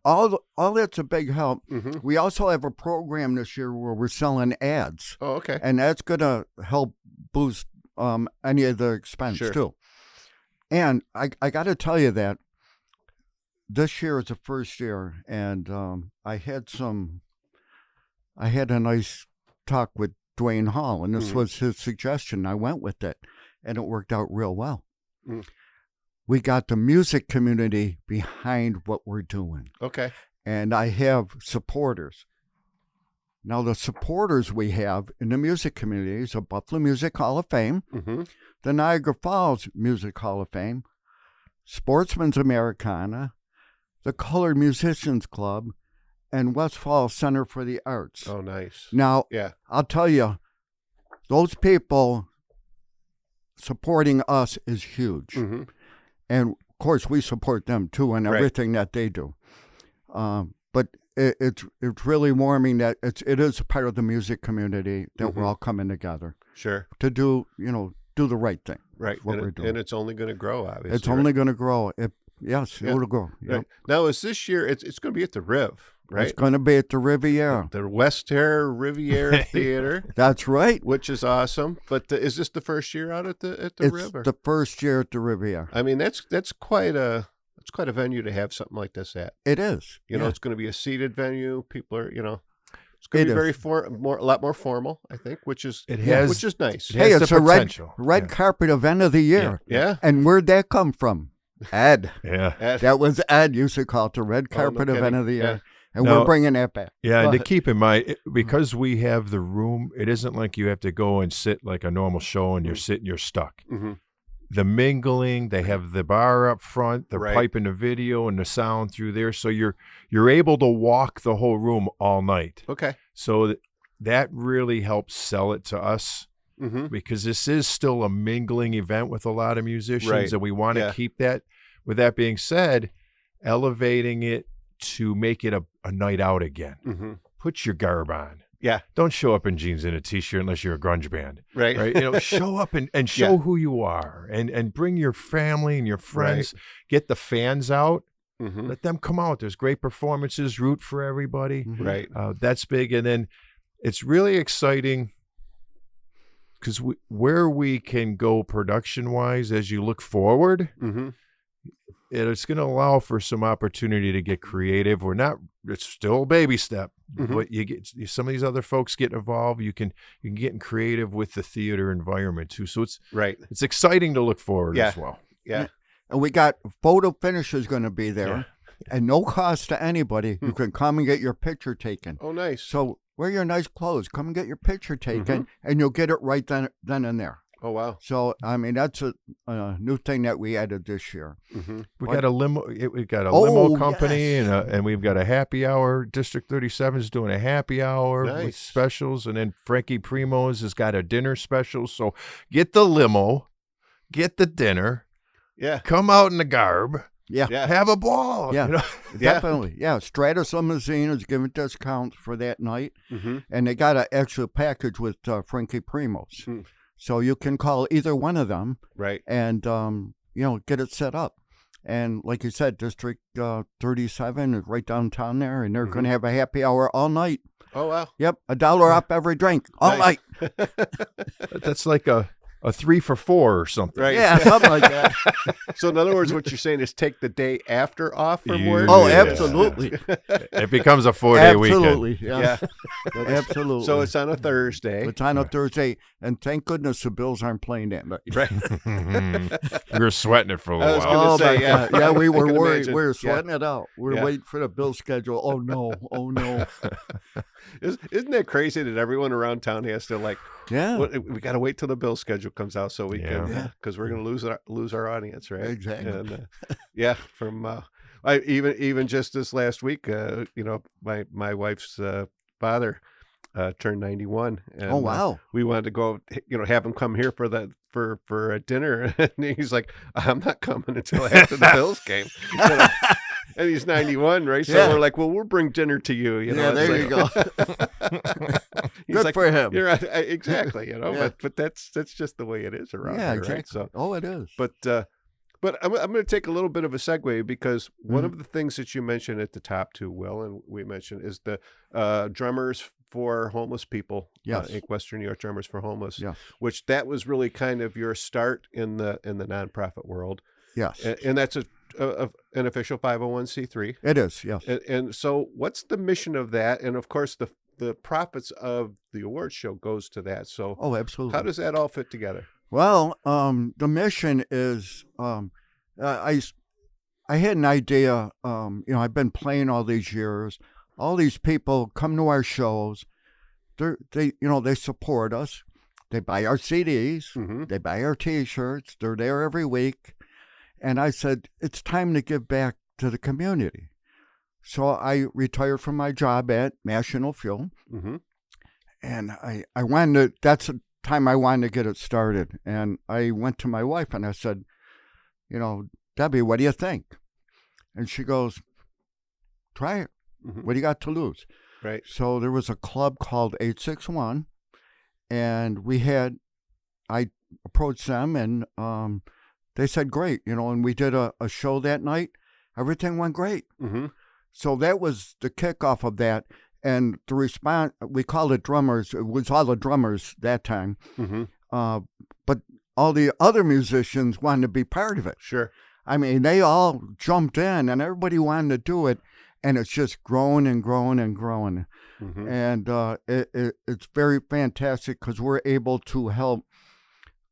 all that's a big help. We also have a program this year where we're selling ads. Oh, okay. And that's going to help boost any of the expense, too. And I got to tell you that this year is the first year, and I had a nice talk with Dwayne Hall, and this was his suggestion. I went with it, and it worked out real well. We got the music community behind what we're doing. Okay. And I have supporters. Now, the supporters we have in the music community is the Buffalo Music Hall of Fame, the Niagara Falls Music Hall of Fame, Sportsman's Americana, the Colored Musicians Club, and West Falls Center for the Arts. Oh, nice. Now, I'll tell you, those people supporting us is huge. And, of course, we support them, too, in everything that they do. But it's really warming that it is a part of the music community that we're all coming together. Sure. To do the right thing. Right. What we're doing. And it's only going to grow, obviously. It's only going to grow. It'll grow. Right. Now, is this year, it's going to be at the Riv, right? It's going to be at the Riviera. The West Terre Riviera Theater. That's right. Which is awesome. But is this the first year out at the Riv? It's the first year at the Riviera. I mean, that's quite a venue to have something like this at. It is. You know, it's going to be a seated venue. People are, it's going to be a lot more formal, I think, which is nice. It's a red carpet event of the year. Yeah. And where'd that come from? Ed. Ed. That was Ed used to call it the red carpet event of the year. And we're bringing that back. Yeah, and to keep in mind, because we have the room, it isn't like you have to go and sit like a normal show and you're stuck. The mingling, they have the bar up front, they're piping the video and the sound through there. So you're able to walk the whole room all night. Okay. So that really helps sell it to us. Because this is still a mingling event with a lot of musicians, and we want to keep that. With that being said, elevating it to make it a night out again. Put your garb on. Yeah. Don't show up in jeans and a T-shirt unless you're a grunge band. Right. Show up and show who you are, and bring your family and your friends. Get the fans out. Let them come out. There's great performances. Root for everybody. Right. That's big. And then it's really exciting because where we can go production-wise as you look forward, it's going to allow for some opportunity to get creative. We're not it's still a baby step, Mhm. but you get some of these other folks get involved. You can get creative with the theater environment too. So Right. it's exciting to look forward Yeah. as well. Yeah. And we got photo finishers going to be there, Yeah. and no cost to anybody. You can come and get your picture taken. Oh, nice. So wear your nice clothes. Come and get your picture taken, and you'll get it right then and there. Oh, wow. So I mean, that's a new thing that we added this year. Mm-hmm. We What? got a limo. We've got a Oh, limo company, yes. and we've got a happy hour. District 37 is doing a happy hour with Nice. specials, and then Frankie Primo's has got a dinner special. So get the limo, get the dinner, Yeah. come out in the garb, Yeah. Yeah. have a ball. Yeah. you know? Yeah. Definitely. Yeah. Stratus Limousine is giving discounts for that night. Mm-hmm. And they got an extra package with Frankie Primo's. Hmm. So you can call either one of them Right. and, get it set up. And like you said, District 37 is right downtown there, and they're going to have a happy hour all night. Oh, wow. Yep. $1 off every drink all Nice. night. That's like a 3 for $4 or something. Right. Yeah, something like that. So, in other words, what you're saying is take the day after off from work? Oh, Yeah. absolutely. It becomes a 4-day weekend. Absolutely. Yeah. Yeah. Absolutely. So, it's on a Thursday. It's on a Thursday, and thank goodness the Bills aren't playing that night. Right. We were sweating it for a I little was while. gonna Oh, say, my yeah. God. Yeah, we I were can worried. imagine. We were Yeah. sweating it out. We were Yeah. waiting for the Bill schedule. Oh, no. Oh, no. Isn't that crazy that everyone around town has to like, Yeah. we got to wait till the bill schedule comes out so we can, Yeah. because we're going to lose our audience, right? Exactly. And, yeah, from I even just this last week, my wife's father turned 91. And, Oh, wow. we wanted to go, have him come here for a dinner, and he's like, I'm not coming until after the Bills game. And he's 91, right? So Yeah. we're like, well, we'll bring dinner to you. Yeah, It's there you go. He's Good like, for him. You're right, exactly, Yeah. but that's just the way it is around Yeah, here, exactly. right? So, Oh, it is. but I'm going to take a little bit of a segue because one of the things that you mentioned at the top too, Will, and we mentioned is the drummers for homeless people. Yes. Western New York Drummers for Homeless. Yes. Which that was really kind of your start in the nonprofit world. Yes. And that's an official 501c3. It is, yes. And so what's the mission of that? And of course, the profits of the award show goes to that. So Oh, absolutely. how does that all fit together? Well, the mission is I had an idea. I've been playing all these years. All these people come to our shows. They support us. They buy our CDs. Mm-hmm. They buy our T-shirts. They're there every week. And I said, it's time to give back to the community. So I retired from my job at National Fuel. Mm-hmm. And I wanted to, that's the time I wanted to get it started. And I went to my wife and I said, Debbie, what do you think? And she goes, try it. Mm-hmm. What do you got to lose? Right. So there was a club called 861, and I approached them, and they said, great, and we did a show that night. Everything went great. Mm-hmm. So that was the kickoff of that. And the response, we called it drummers. It was all the drummers that time. Mm-hmm. But all the other musicians wanted to be part of it. Sure. I mean, they all jumped in, and everybody wanted to do it. And it's just growing and growing and growing. Mm-hmm. And it's very fantastic because we're able to help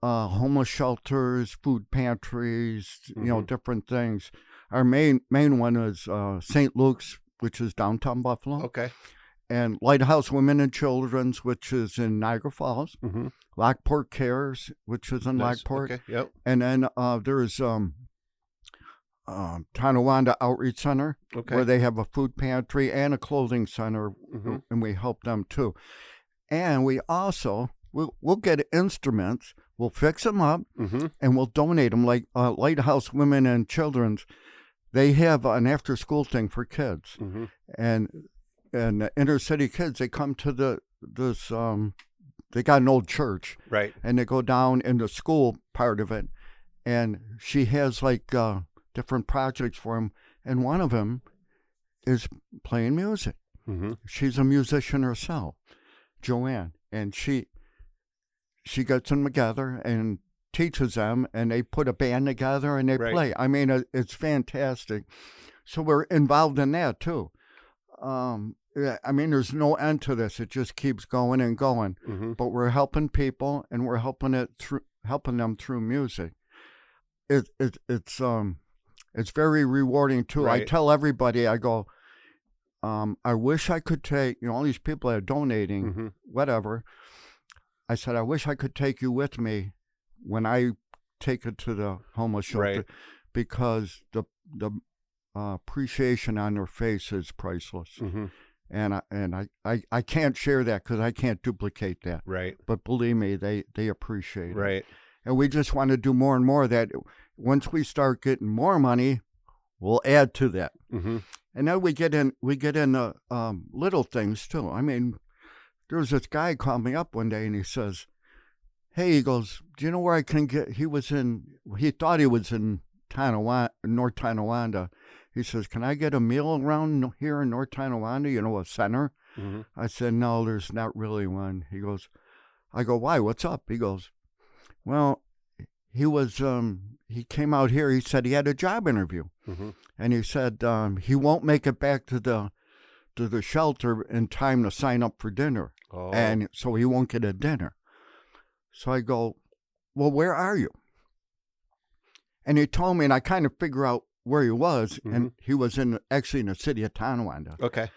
homeless shelters, food pantries, different things. Our main one is St. Luke's, which is downtown Buffalo. Okay. And Lighthouse Women and Children's, which is in Niagara Falls. Mm-hmm. Lockport Cares, which is in Nice. Lockport. Okay. Yep. And then there's Tonawanda Outreach Center, Okay. where they have a food pantry and a clothing center, Mhm. and we help them too. And we also, we'll get instruments, we'll fix them up, Mm-hmm. and we'll donate them. Like Lighthouse Women and Children's, they have an after-school thing for kids. Mm-hmm. And the inner city kids, they come to this, they got an old church, Right. and they go down in the school part of it, and she has like different projects for them, and one of them is playing music. Mm-hmm. She's a musician herself, Joanne, and she gets them together and teaches them, and they put a band together and they Right. play. I mean, it's fantastic. So we're involved in that too. Yeah, I mean, there's no end to this. It just keeps going and going. Mm-hmm. But we're helping people, and we're helping them through music. It's very rewarding too. Right. I tell everybody, I go, I wish I could take, all these people that are donating, Mm-hmm. whatever. I said, I wish I could take you with me when I take it to the homeless shelter, Right. because the appreciation on their face is priceless. Mm-hmm. And I can't share that because I can't duplicate that. Right. But believe me, they appreciate it. Right. And we just want to do more and more of that. Once we start getting more money, we'll add to that. Mm-hmm. And then we get in little things too. I mean, there was this guy called me up one day and he says, "Hey," he goes, "do you know where I can get?" He thought he was in North Tonawanda. He says, "Can I get a meal around here in North Tonawanda, a center?" Mm-hmm. I said, "No, there's not really one." I go, "Why? What's up?" He goes, "Well, he came out here. He said he had a job interview." Mm-hmm. And he said he won't make it back to the shelter in time to sign up for dinner. Oh. And so he won't get a dinner. So I go, "Well, where are you?" And he told me, and I kind of figure out where he was, Mm-hmm. and he was actually in the city of Tonawanda. Okay.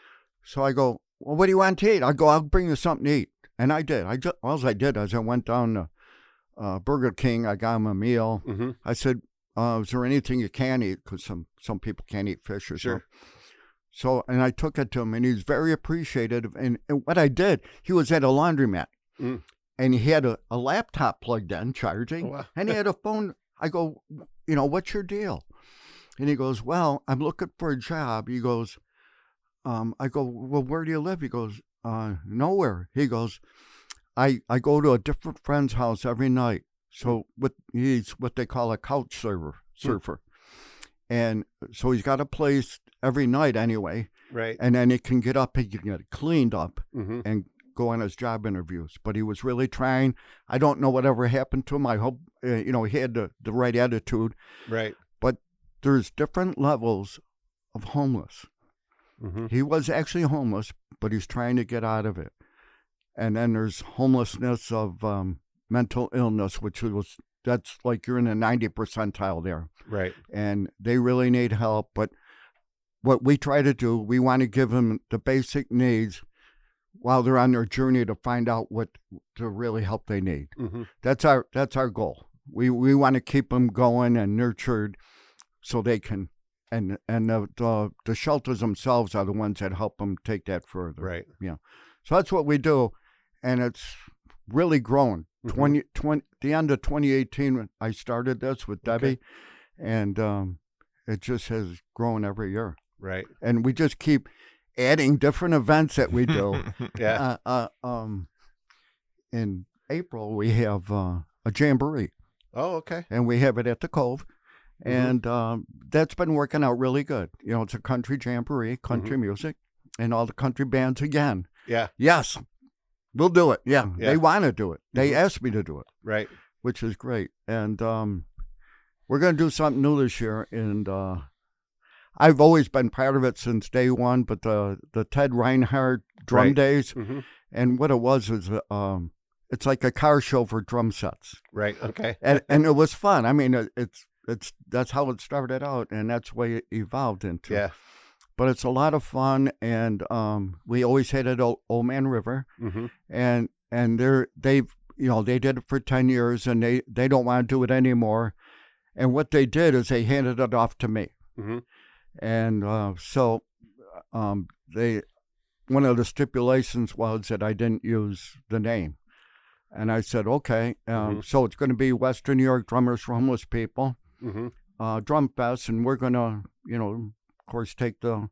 So I go, "Well, what do you want to eat?" I go, "I'll bring you something to eat." And I did. All I did is I went down to Burger King. I got him a meal. Mm-hmm. I said, "Is there anything you can eat?" Because some people can't eat fish or Sure. so. And I took it to him, and he was very appreciative. And what I did, he was at a laundromat, and he had a laptop plugged in, charging, Oh, wow. and he had a phone. I go, "What's your deal?" And he goes, "Well, I'm looking for a job." He goes, I go, "Well, where do you live?" He goes, "Nowhere." He goes, I go to a different friend's house every night. So he's what they call a couch surfer. And so he's got a place every night anyway. Right. And then he can get up, he can get cleaned up Mm-hmm. and go on his job interviews. But he was really trying. I don't know whatever happened to him. I hope, he had the right attitude. Right. But there's different levels of homeless. Mm-hmm. He was actually homeless, but he's trying to get out of it. And then there's homelessness of mental illness, that's like you're in the 90th percentile there. Right. And they really need help. But what we try to do, we want to give them the basic needs while they're on their journey to find out what to really help they need. Mm-hmm. That's our goal. We want to keep them going and nurtured so they can, and the shelters themselves are the ones that help them take that further. Right. Yeah. So that's what we do, and it's really grown. Mm-hmm. The end of 2018, when I started this with Debbie, and it just has grown every year. Right. And we just keep adding different events that we do. Yeah. In April, we have a jamboree. Oh, okay. And we have it at the Cove. And that's been working out really good. It's a country jamboree, country music, and all the country bands again. Yeah. Yes, we'll do it. Yeah. Yeah. They want to do it. They asked me to do it. Right. Which is great. And we're going to do something new this year. And I've always been part of it since day one, but the Ted Reinhardt drum days, and what it was is it's like a car show for drum sets. Right. Okay. And it was fun. I mean, that's how it started out, and that's the way it evolved into. Yeah. But it's a lot of fun, and we always had it at Old Man River, and they did it for 10 years, and they don't want to do it anymore. And what they did is they handed it off to me, and so one of the stipulations was that I didn't use the name. And I said, okay, so it's going to be Western New York Drummers for Homeless People, Drum Fest, and we're going to, of course, take the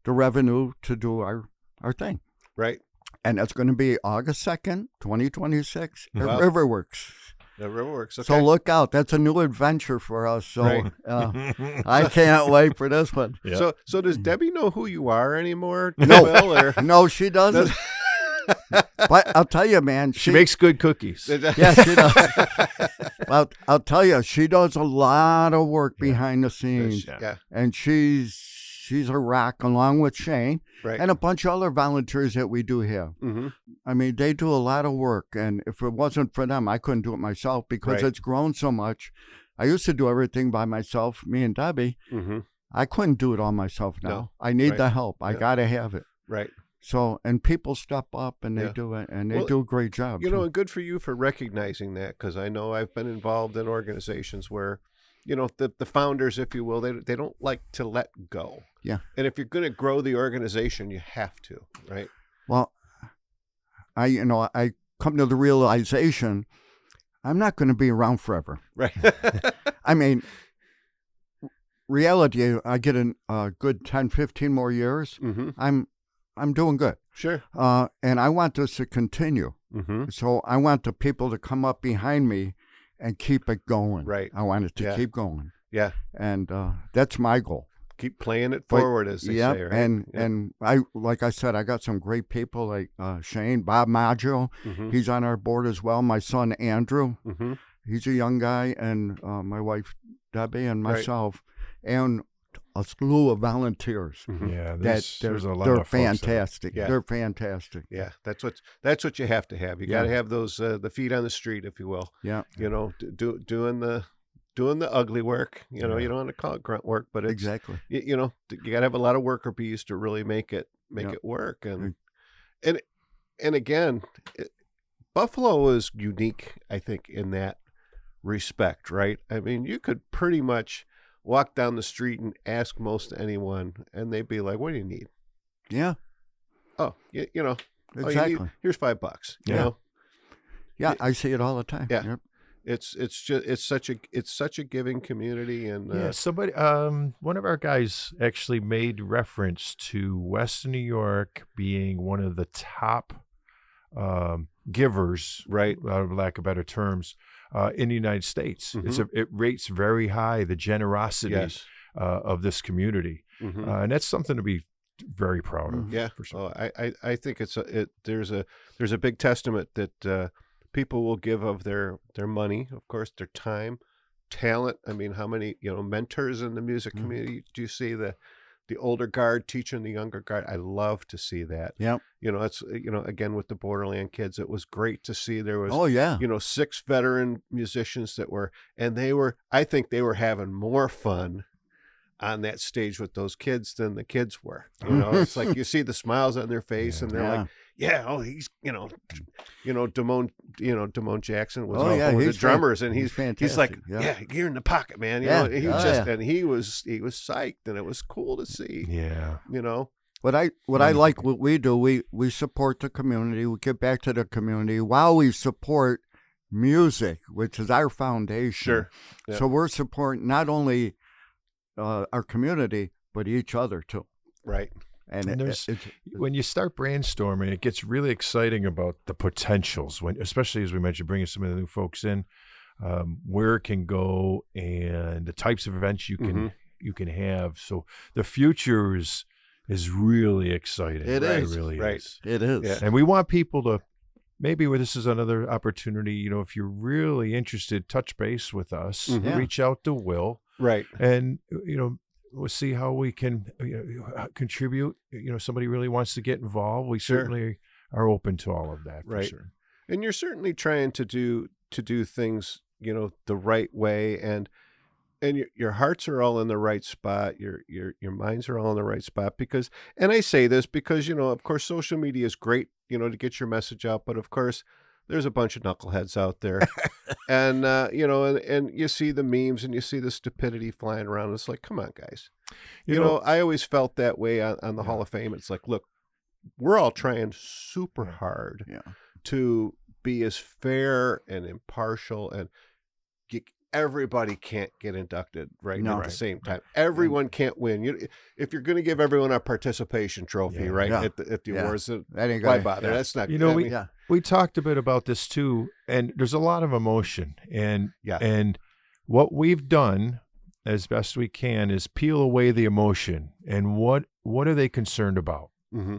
revenue to do our thing. Right. And that's going to be August 2nd, 2026 at Wow. Riverworks. The Riverworks. Okay. So look out. That's a new adventure for us. So Right. I can't wait for this one. Yeah. So does Debbie know who you are anymore? No. Will, or? No, she doesn't. But I'll tell you, man. She makes good cookies. Yeah, she does. Well, I'll tell you, she does a lot of work behind the scenes, Yeah. and she's She's a rock, along with Shane Right. and a bunch of other volunteers that we do have. Mm-hmm. I mean, they do a lot of work, and if it wasn't for them, I couldn't do it myself because Right. it's grown so much. I used to do everything by myself, me and Debbie. Mm-hmm. I couldn't do it all myself now. No. I need Right. the help. I Yeah. got to have it. Right. So, and people step up and they Yeah. do it, and they Well, do a great job. You know, too. and good for you for recognizing that, because I know I've been involved in organizations where, you know, the founders, if you will, they don't like to let go. Yeah. And if you're going to grow the organization, you have to, right? Well, I come to the realization I'm not going to be around forever. Right. I mean, reality, I get a good 10, 15 more years. Mm-hmm. I'm doing good. Sure. And I want this to continue. Mm-hmm. So I want the people to come up behind me and keep it going. Right. I want it to Yeah. keep going. Yeah. And that's my goal. Keep playing it But- forward, as they say, right? And I, like I said, I got some great people like Shane, Bob Maggio. Mm-hmm. He's on our board as well. My son, Andrew. Mm-hmm. He's a young guy. And my wife, Debbie, and Right. myself. And a slew of volunteers. Mm-hmm. Yeah, That there's a lot they're of folks that- fantastic. Yeah. They're fantastic. Yeah, that's what you have to have. You got to have those the feet on the street, if you will. Yeah. You know, doing the ugly work. You know, Yeah. you don't want to call it grunt work, but it's Exactly. you know, you got to have a lot of worker bees to really make it Yeah. work. And again, Buffalo is unique, I think, in that respect, right? I mean, you could pretty much walk down the street and ask most anyone, and they'd be like, "What do you need?" Yeah. Oh, you know, oh, Exactly. you need, here's $5. You Yeah. know, Yeah, I see it all the time. Yeah. Yep. it's such a giving community, and Yeah, somebody, one of our guys actually made reference to Western New York being one of the top givers, right. out of lack of better terms, in the United States. Mhm. It rates very high the generosity Yes. of this community, Mhm. and that's something to be very proud of. Yeah. for sure. Oh, I think there's a big testament that people will give of their money, of course, their time, talent. I mean, how many mentors in the music community do you see the older guard teaching the younger guard? I love to see that. Yep. It's again with the Borderland Kids, it was great to see there was Oh, yeah. 6 veteran musicians I think they were having more fun on that stage with those kids than the kids were. It's like you see the smiles on their face, and they're like, "Yeah, oh, he's Damone Jackson was Oh, with yeah, the he's drummers, and he's he's fantastic. like, Yeah. yeah, you're in the pocket, man. Yeah. He Oh, just yeah. and he was psyched, and it was cool to see. Yeah. What I like what we do, we support the community. We give back to the community while we support music, which is our foundation. Sure. Yeah. So we're supporting not only our community, but each other too. Right. And And there's- When you start brainstorming, it gets really exciting about the potentials. Especially as we mentioned, bringing some of the new folks in, where it can go, and the types of events you can have. So the future is really exciting. It is. It really Right. is. it is. Yeah. And we want people to maybe this is another opportunity. If you're really interested, touch base with us. Mhm. Reach out to Will, Right. and we'll see how we can contribute. Somebody really wants to get involved. We Sure. certainly are open to all of that. For Right. sure. And you're certainly trying to do things, the right way, and your hearts are all in the right spot. Your minds are all in the right spot, because, and I say this because, of course, social media is great, to get your message out, but of course there's a bunch of knuckleheads out there, and and you see the memes and you see the stupidity flying around. It's like, come on, guys. I always felt that way on the Hall of Fame. It's like, look, we're all trying super hard to be as fair and impartial, and everybody can't get inducted at the same time. Everyone can't win. If you're going to give everyone a participation trophy, at the awards, That ain't why gonna- bother? yeah. That's not. We talked a bit about this too, and there's a lot of emotion, and Yeah. and what we've done as best we can is peel away the emotion. And what are they concerned about? Mm-hmm.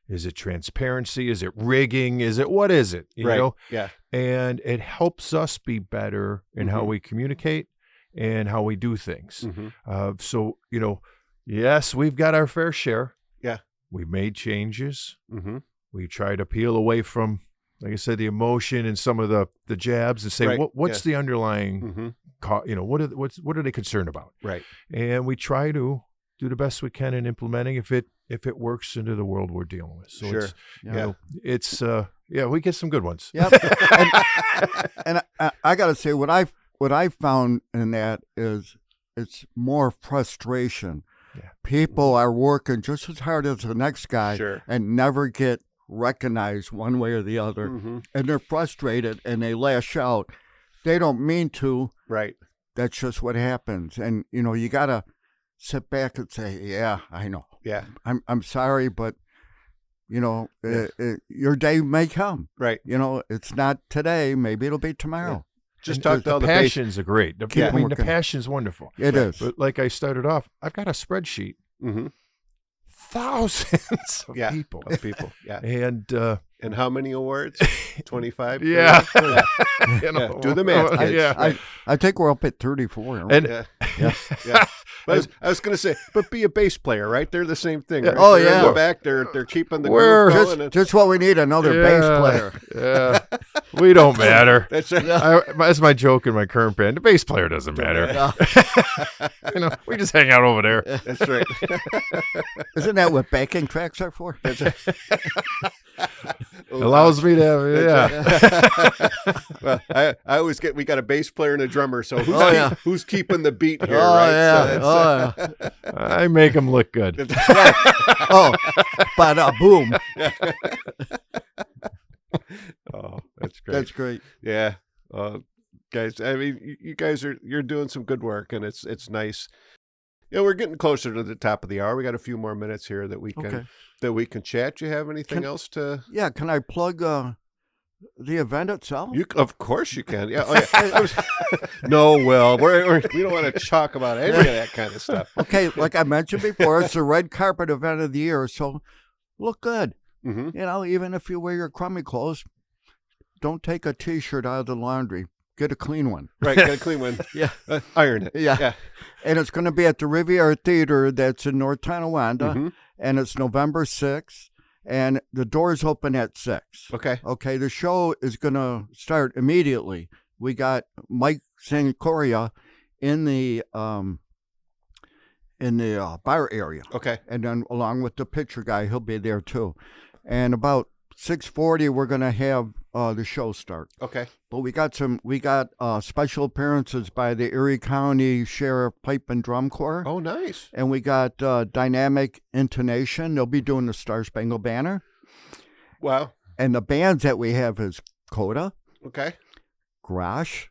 Is it transparency? Is it rigging? What is it? You Right. know? Yeah. And it helps us be better in how Mhm. we communicate and how we do things. Mm-hmm. So, Yes, we've got our fair share. Yeah. We've made changes. Mm-hmm. We try to peel away from, like I said, the emotion and some of the jabs and say, Right. what's the underlying, Mm-hmm. what are they concerned about? Right. And we try to do the best we can in implementing if it works into the world we're dealing with. So Sure. it's we get some good ones. Yep. and I got to say, what I found in that is it's more frustration. Yeah. People are working just as hard as the next guy Sure. and never get recognized one way or the other. Mm-hmm. And they're frustrated and they lash out. They don't mean to. Right. That's just what happens. And, you got to sit back and say, yeah, I know. Yeah. I'm sorry, but, your day may come. Right. It's not today. Maybe it'll be tomorrow. Yeah. Just And talk to all the passions are great. The working. passion's wonderful. It is. But like I started off, I've got a spreadsheet. Mm-hmm. Thousands of people. Of people. Yeah. And how many awards? 25? yeah. Do the math, kids. Yeah. I think we're up at 34. And Yeah. But I was going to say, but be a bass player, right? They're the same thing. Right? Oh, They're yeah. in the back, they're keeping the We're groove going. just what we need, another bass player. Yeah. We don't matter. That's right. That's my joke in my current band. The bass player doesn't matter. We just hang out over there. That's right. Isn't that what backing tracks are for? That's right. Allows me to have, Well, I always we got a bass player and a drummer, so who's keeping the beat here, Oh, right? yeah. So I make them look good. Boom. Oh, that's great. That's great. Yeah. Guys, I mean, you guys you're doing some good work, and it's nice. We're getting closer to the top of the hour. We got a few more minutes here that we can chat. Do you have anything else to? Yeah, can I plug the event itself? Of course you can. Yeah. No, Will, we don't want to talk about any of that kind of stuff. Okay, like I mentioned before, it's the red carpet event of the year, so look good. Mm-hmm. Even if you wear your crummy clothes, don't take a T-shirt out of the laundry. Get a clean one. Right, get a clean one. Yeah. Iron it. Yeah. And it's going to be at the Riviera Theater that's in North Tonawanda, Mm-hmm. and it's November 6th, and the doors open at 6. Okay. The show is going to start immediately. We got Mike Sankoria in the bar area. Okay. And then along with the picture guy, he'll be there too. And about 6:40, we're going to have the show start. Okay. But we got special appearances by the Erie County Sheriff Pipe and Drum Corps. Oh, nice. And we got Dynamic Intonation. They'll be doing the Star Spangled Banner. Wow. And the bands that we have is Coda. Okay. Grosh.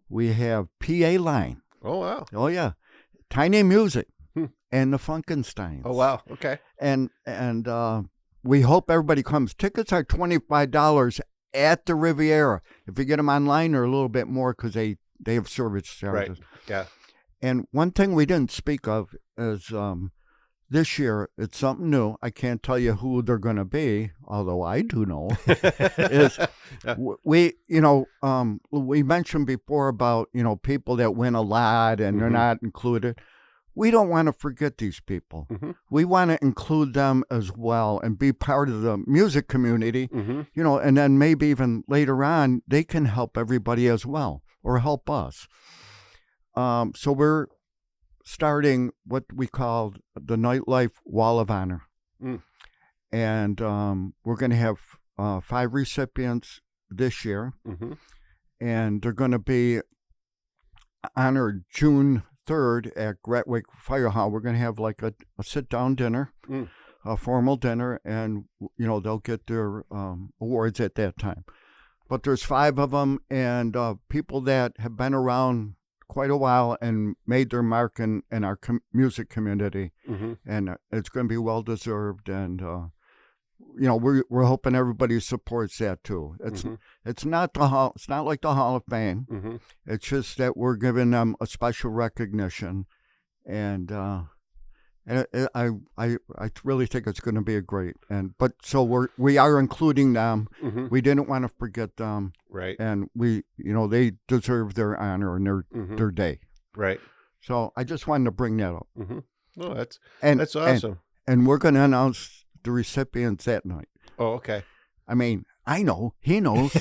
We have PA Line. Oh, wow. Oh, yeah. Tiny Music. And the Funkensteins. Oh, wow. Okay. And we hope everybody comes. Tickets are $25 at the Riviera. If you get them online, they're a little bit more because they have service charges. Right. Yeah. And one thing we didn't speak of is this year, it's something new. I can't tell you who they're going to be, although I do know. is we mentioned before about, people that win a lot and they're not included. We don't want to forget these people. Mm-hmm. We want to include them as well and be part of the music community, and then maybe even later on, they can help everybody as well or help us. So we're starting what we call the Nightlife Wall of Honor. And we're going to have 5 recipients this year. And they're going to be honored June 3rd at Gretwick Fire Hall. We're going to have like a sit-down dinner, a formal dinner, and, they'll get their awards at that time. But there's 5 of them, and people that have been around quite a while and made their mark in our music community. And it's going to be well-deserved, and, we're hoping everybody supports that too. It's not like the Hall of Fame. It's just that we're giving them a special recognition, and I really think it's going to be a great. So we are including them. We didn't want to forget them, right? And they deserve their honor and their day, right? So I just wanted to bring that up. No, that's And awesome. And we're going to announce the recipients that night. Oh, okay. I mean, I know. He knows.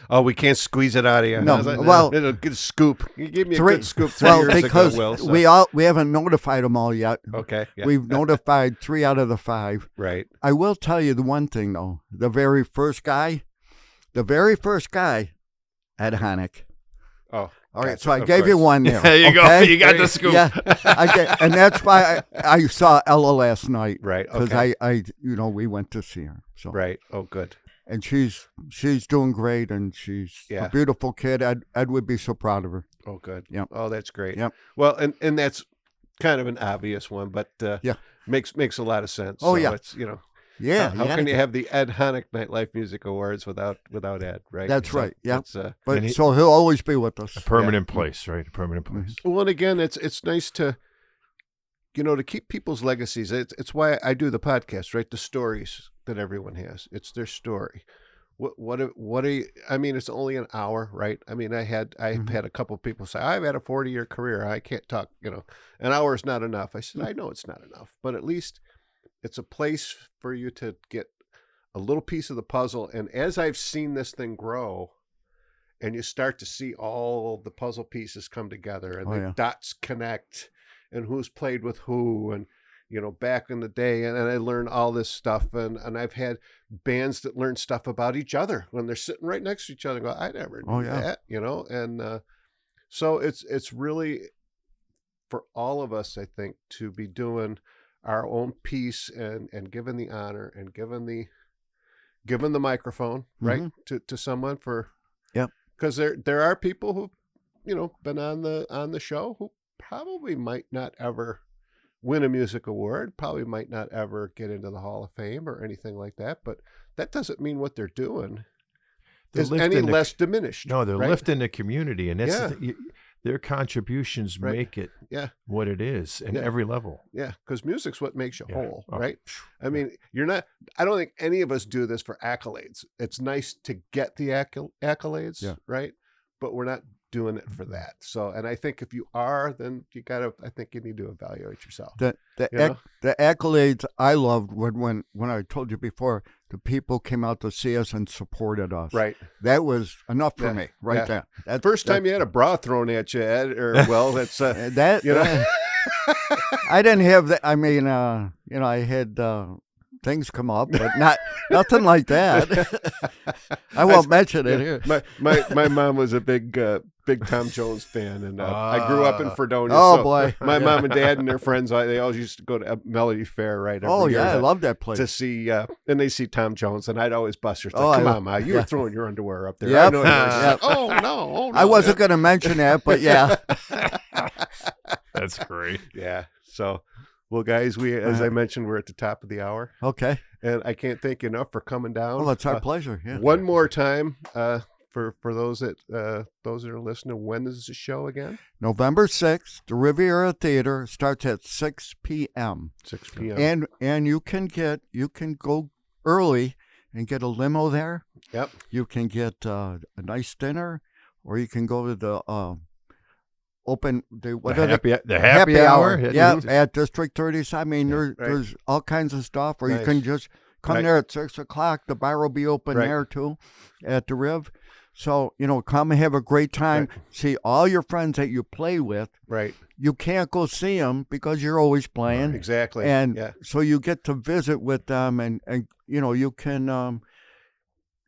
Oh, we can't squeeze it out of you. No, Like, well, it'll get a scoop. You gave me a good scoop 3 well, years because ago, Will. So. we haven't notified them all yet. Okay. Yeah. We've notified 3 out of the 5. Right. I will tell you the one thing though. The very first guy, Ed Honeck. Oh. All right, gotcha, so I of gave you course. one there. There you go. okay? You got the scoop. Yeah, and that's why I saw Ella last night. Right. Because Okay. I we went to see her. So Right. Oh, good. and she's doing great, and she's a beautiful kid. Ed would be so proud of her. Oh, good. Yep. Oh, that's great. Yep. Well, and that's kind of an obvious one, but makes a lot of sense. Oh, so yeah. It's, Yeah. how can you have the Ed Honeck Nightlife Music Awards without Ed, right? That's So right. Yeah. it's, But so he'll always be with us. A permanent place, right? A permanent place. Well, and again, it's nice to, to keep people's legacies. It's why I do the podcast, right? The stories that everyone has. It's their story. What are you? I mean, it's only an hour, right? I mean, I've had a couple of people say, I've had a 40-year career. I can't talk. An hour is not enough. I said, I know it's not enough, but at least it's a place for you to get a little piece of the puzzle. And as I've seen this thing grow, and you start to see all the puzzle pieces come together, and the dots connect, and who's played with who, and back in the day, and I learned all this stuff, and I've had bands that learn stuff about each other when they're sitting right next to each other and go, I never knew that, and so it's really for all of us, I think, to be doing our own piece and given the honor and given the microphone, right, to someone for, because there are people who, been on the show who probably might not ever win a music award, probably might not ever get into the Hall of Fame or anything like that, but that doesn't mean what they're doing is any less diminished. No, they're right? lifting the community, and that's their contributions make it what it is in every level. Yeah, because music's what makes you whole, right? I mean, I don't think any of us do this for accolades. It's nice to get the accolades, right? But we're not doing it for that. So, and I think if you are, then I think you need to evaluate yourself. The accolades I loved when I told you before, the people came out to see us and supported us. Right. That was enough for me there. That first time you had a bra thrown at you, Ed, or well, that's I didn't have that. I mean, I had things come up, but nothing like that. I won't mention it here. My mom was a big Tom Jones fan, and I grew up in Fredonia. Oh, so boy. My mom and dad and their friends, they always used to go to Melody Fair, right? Every year I love that place. to see, and they see Tom Jones, and I'd always bust her. Come on, Ma, you were throwing your underwear up there. Yep. I know oh no, I wasn't going to mention that, but yeah. That's great. Yeah. So, well, guys, as I mentioned, we're at the top of the hour. Okay. And I can't thank you enough for coming down. Well, it's our pleasure. Yeah. One more time, for those that are listening, when is the show again? November 6th, the Riviera Theater starts at 6 p.m. 6 p.m. And you can go early and get a limo there. Yep. You can get a nice dinner, or you can go to the happy hour. Yeah, at District 30. I mean, there's all kinds of stuff, or you can just come there at 6 o'clock. The bar will be open there too, at the Riv. So, come and have a great time. Right. See all your friends that you play with. Right. You can't go see them because you're always playing. Exactly. And so you get to visit with them, and you can,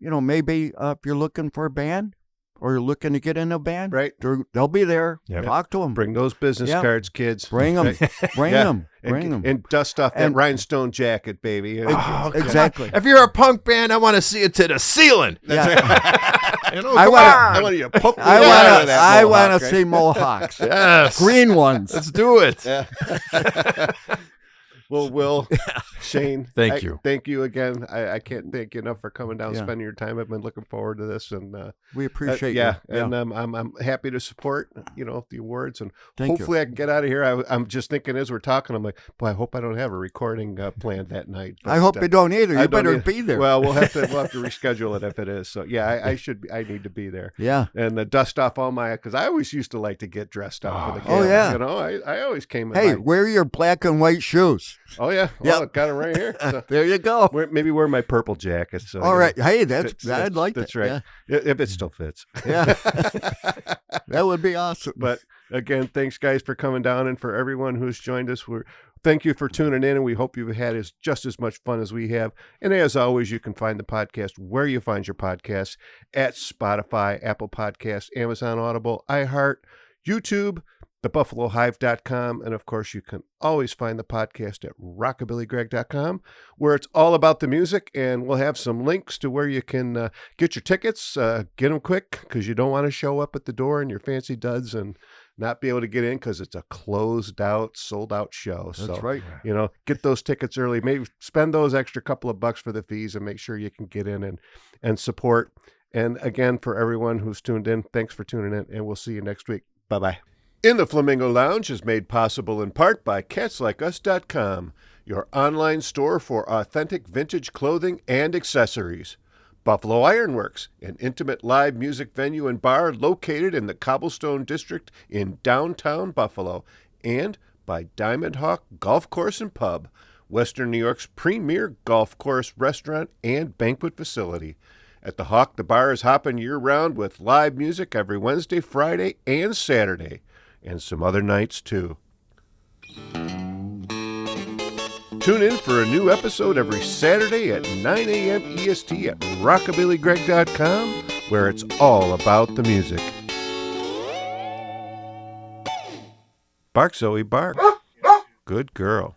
maybe if you're looking for a band, or you're looking to get in a band, right? They'll be there. Yep. Talk to them. Bring those business cards, kids. Bring them. Bring them. And dust off that rhinestone jacket, baby. Exactly. If you're a punk band, I want to see it to the ceiling. I want you to poke me out of that I want to see Mohawks. Yes. Green ones. Let's do it. Yeah. Well, Will, Shane, Thank you. Thank you again. I can't thank you enough for coming down, Yeah. spending your time. I've been looking forward to this, and We appreciate yeah, you. and I'm happy to support the awards, and Thank hopefully I can get out of here. I'm just thinking as we're talking, I'm like, boy, I hope I don't have a recording planned that night. I hope you don't either. I You don't better either. be there. Well, we'll have to reschedule it if it is. So yeah, I need to be there. Yeah. And dust off all my, because I always used to like to get dressed up for the Oh, gala. yeah. I always came in. Hey, wear your black and white shoes. Oh yeah, well, got it right here. So There you go. maybe wear my purple jacket. So All right. Hey, fits. I'd like That's that. right. If it still fits. Yeah. That would be awesome. But again, thanks guys for coming down, and for everyone who's joined us. Thank you for tuning in, and we hope you've had just as much fun as we have. And as always, you can find the podcast where you find your podcasts at Spotify, Apple Podcasts, Amazon Audible, iHeart, YouTube, thebuffalohive.com, and of course, you can always find the podcast at rockabillygreg.com, where it's all about the music, and we'll have some links to where you can get your tickets. Get them quick, because you don't want to show up at the door in your fancy duds and not be able to get in because it's a closed out, sold out show. That's right. Get those tickets early. Maybe spend those extra couple of bucks for the fees and make sure you can get in and support. And again, for everyone who's tuned in, thanks for tuning in, and we'll see you next week. Bye-bye. In the Flamingo Lounge is made possible in part by CatsLikeUs.com, your online store for authentic vintage clothing and accessories. Buffalo Ironworks, an intimate live music venue and bar located in the Cobblestone District in downtown Buffalo. And by Diamond Hawk Golf Course and Pub, Western New York's premier golf course, restaurant, and banquet facility. At the Hawk, the bar is hopping year-round with live music every Wednesday, Friday, and Saturday, and some other nights, too. Tune in for a new episode every Saturday at 9 a.m. EST at rockabillygreg.com, where it's all about the music. Bark, Zoe, bark. Good girl.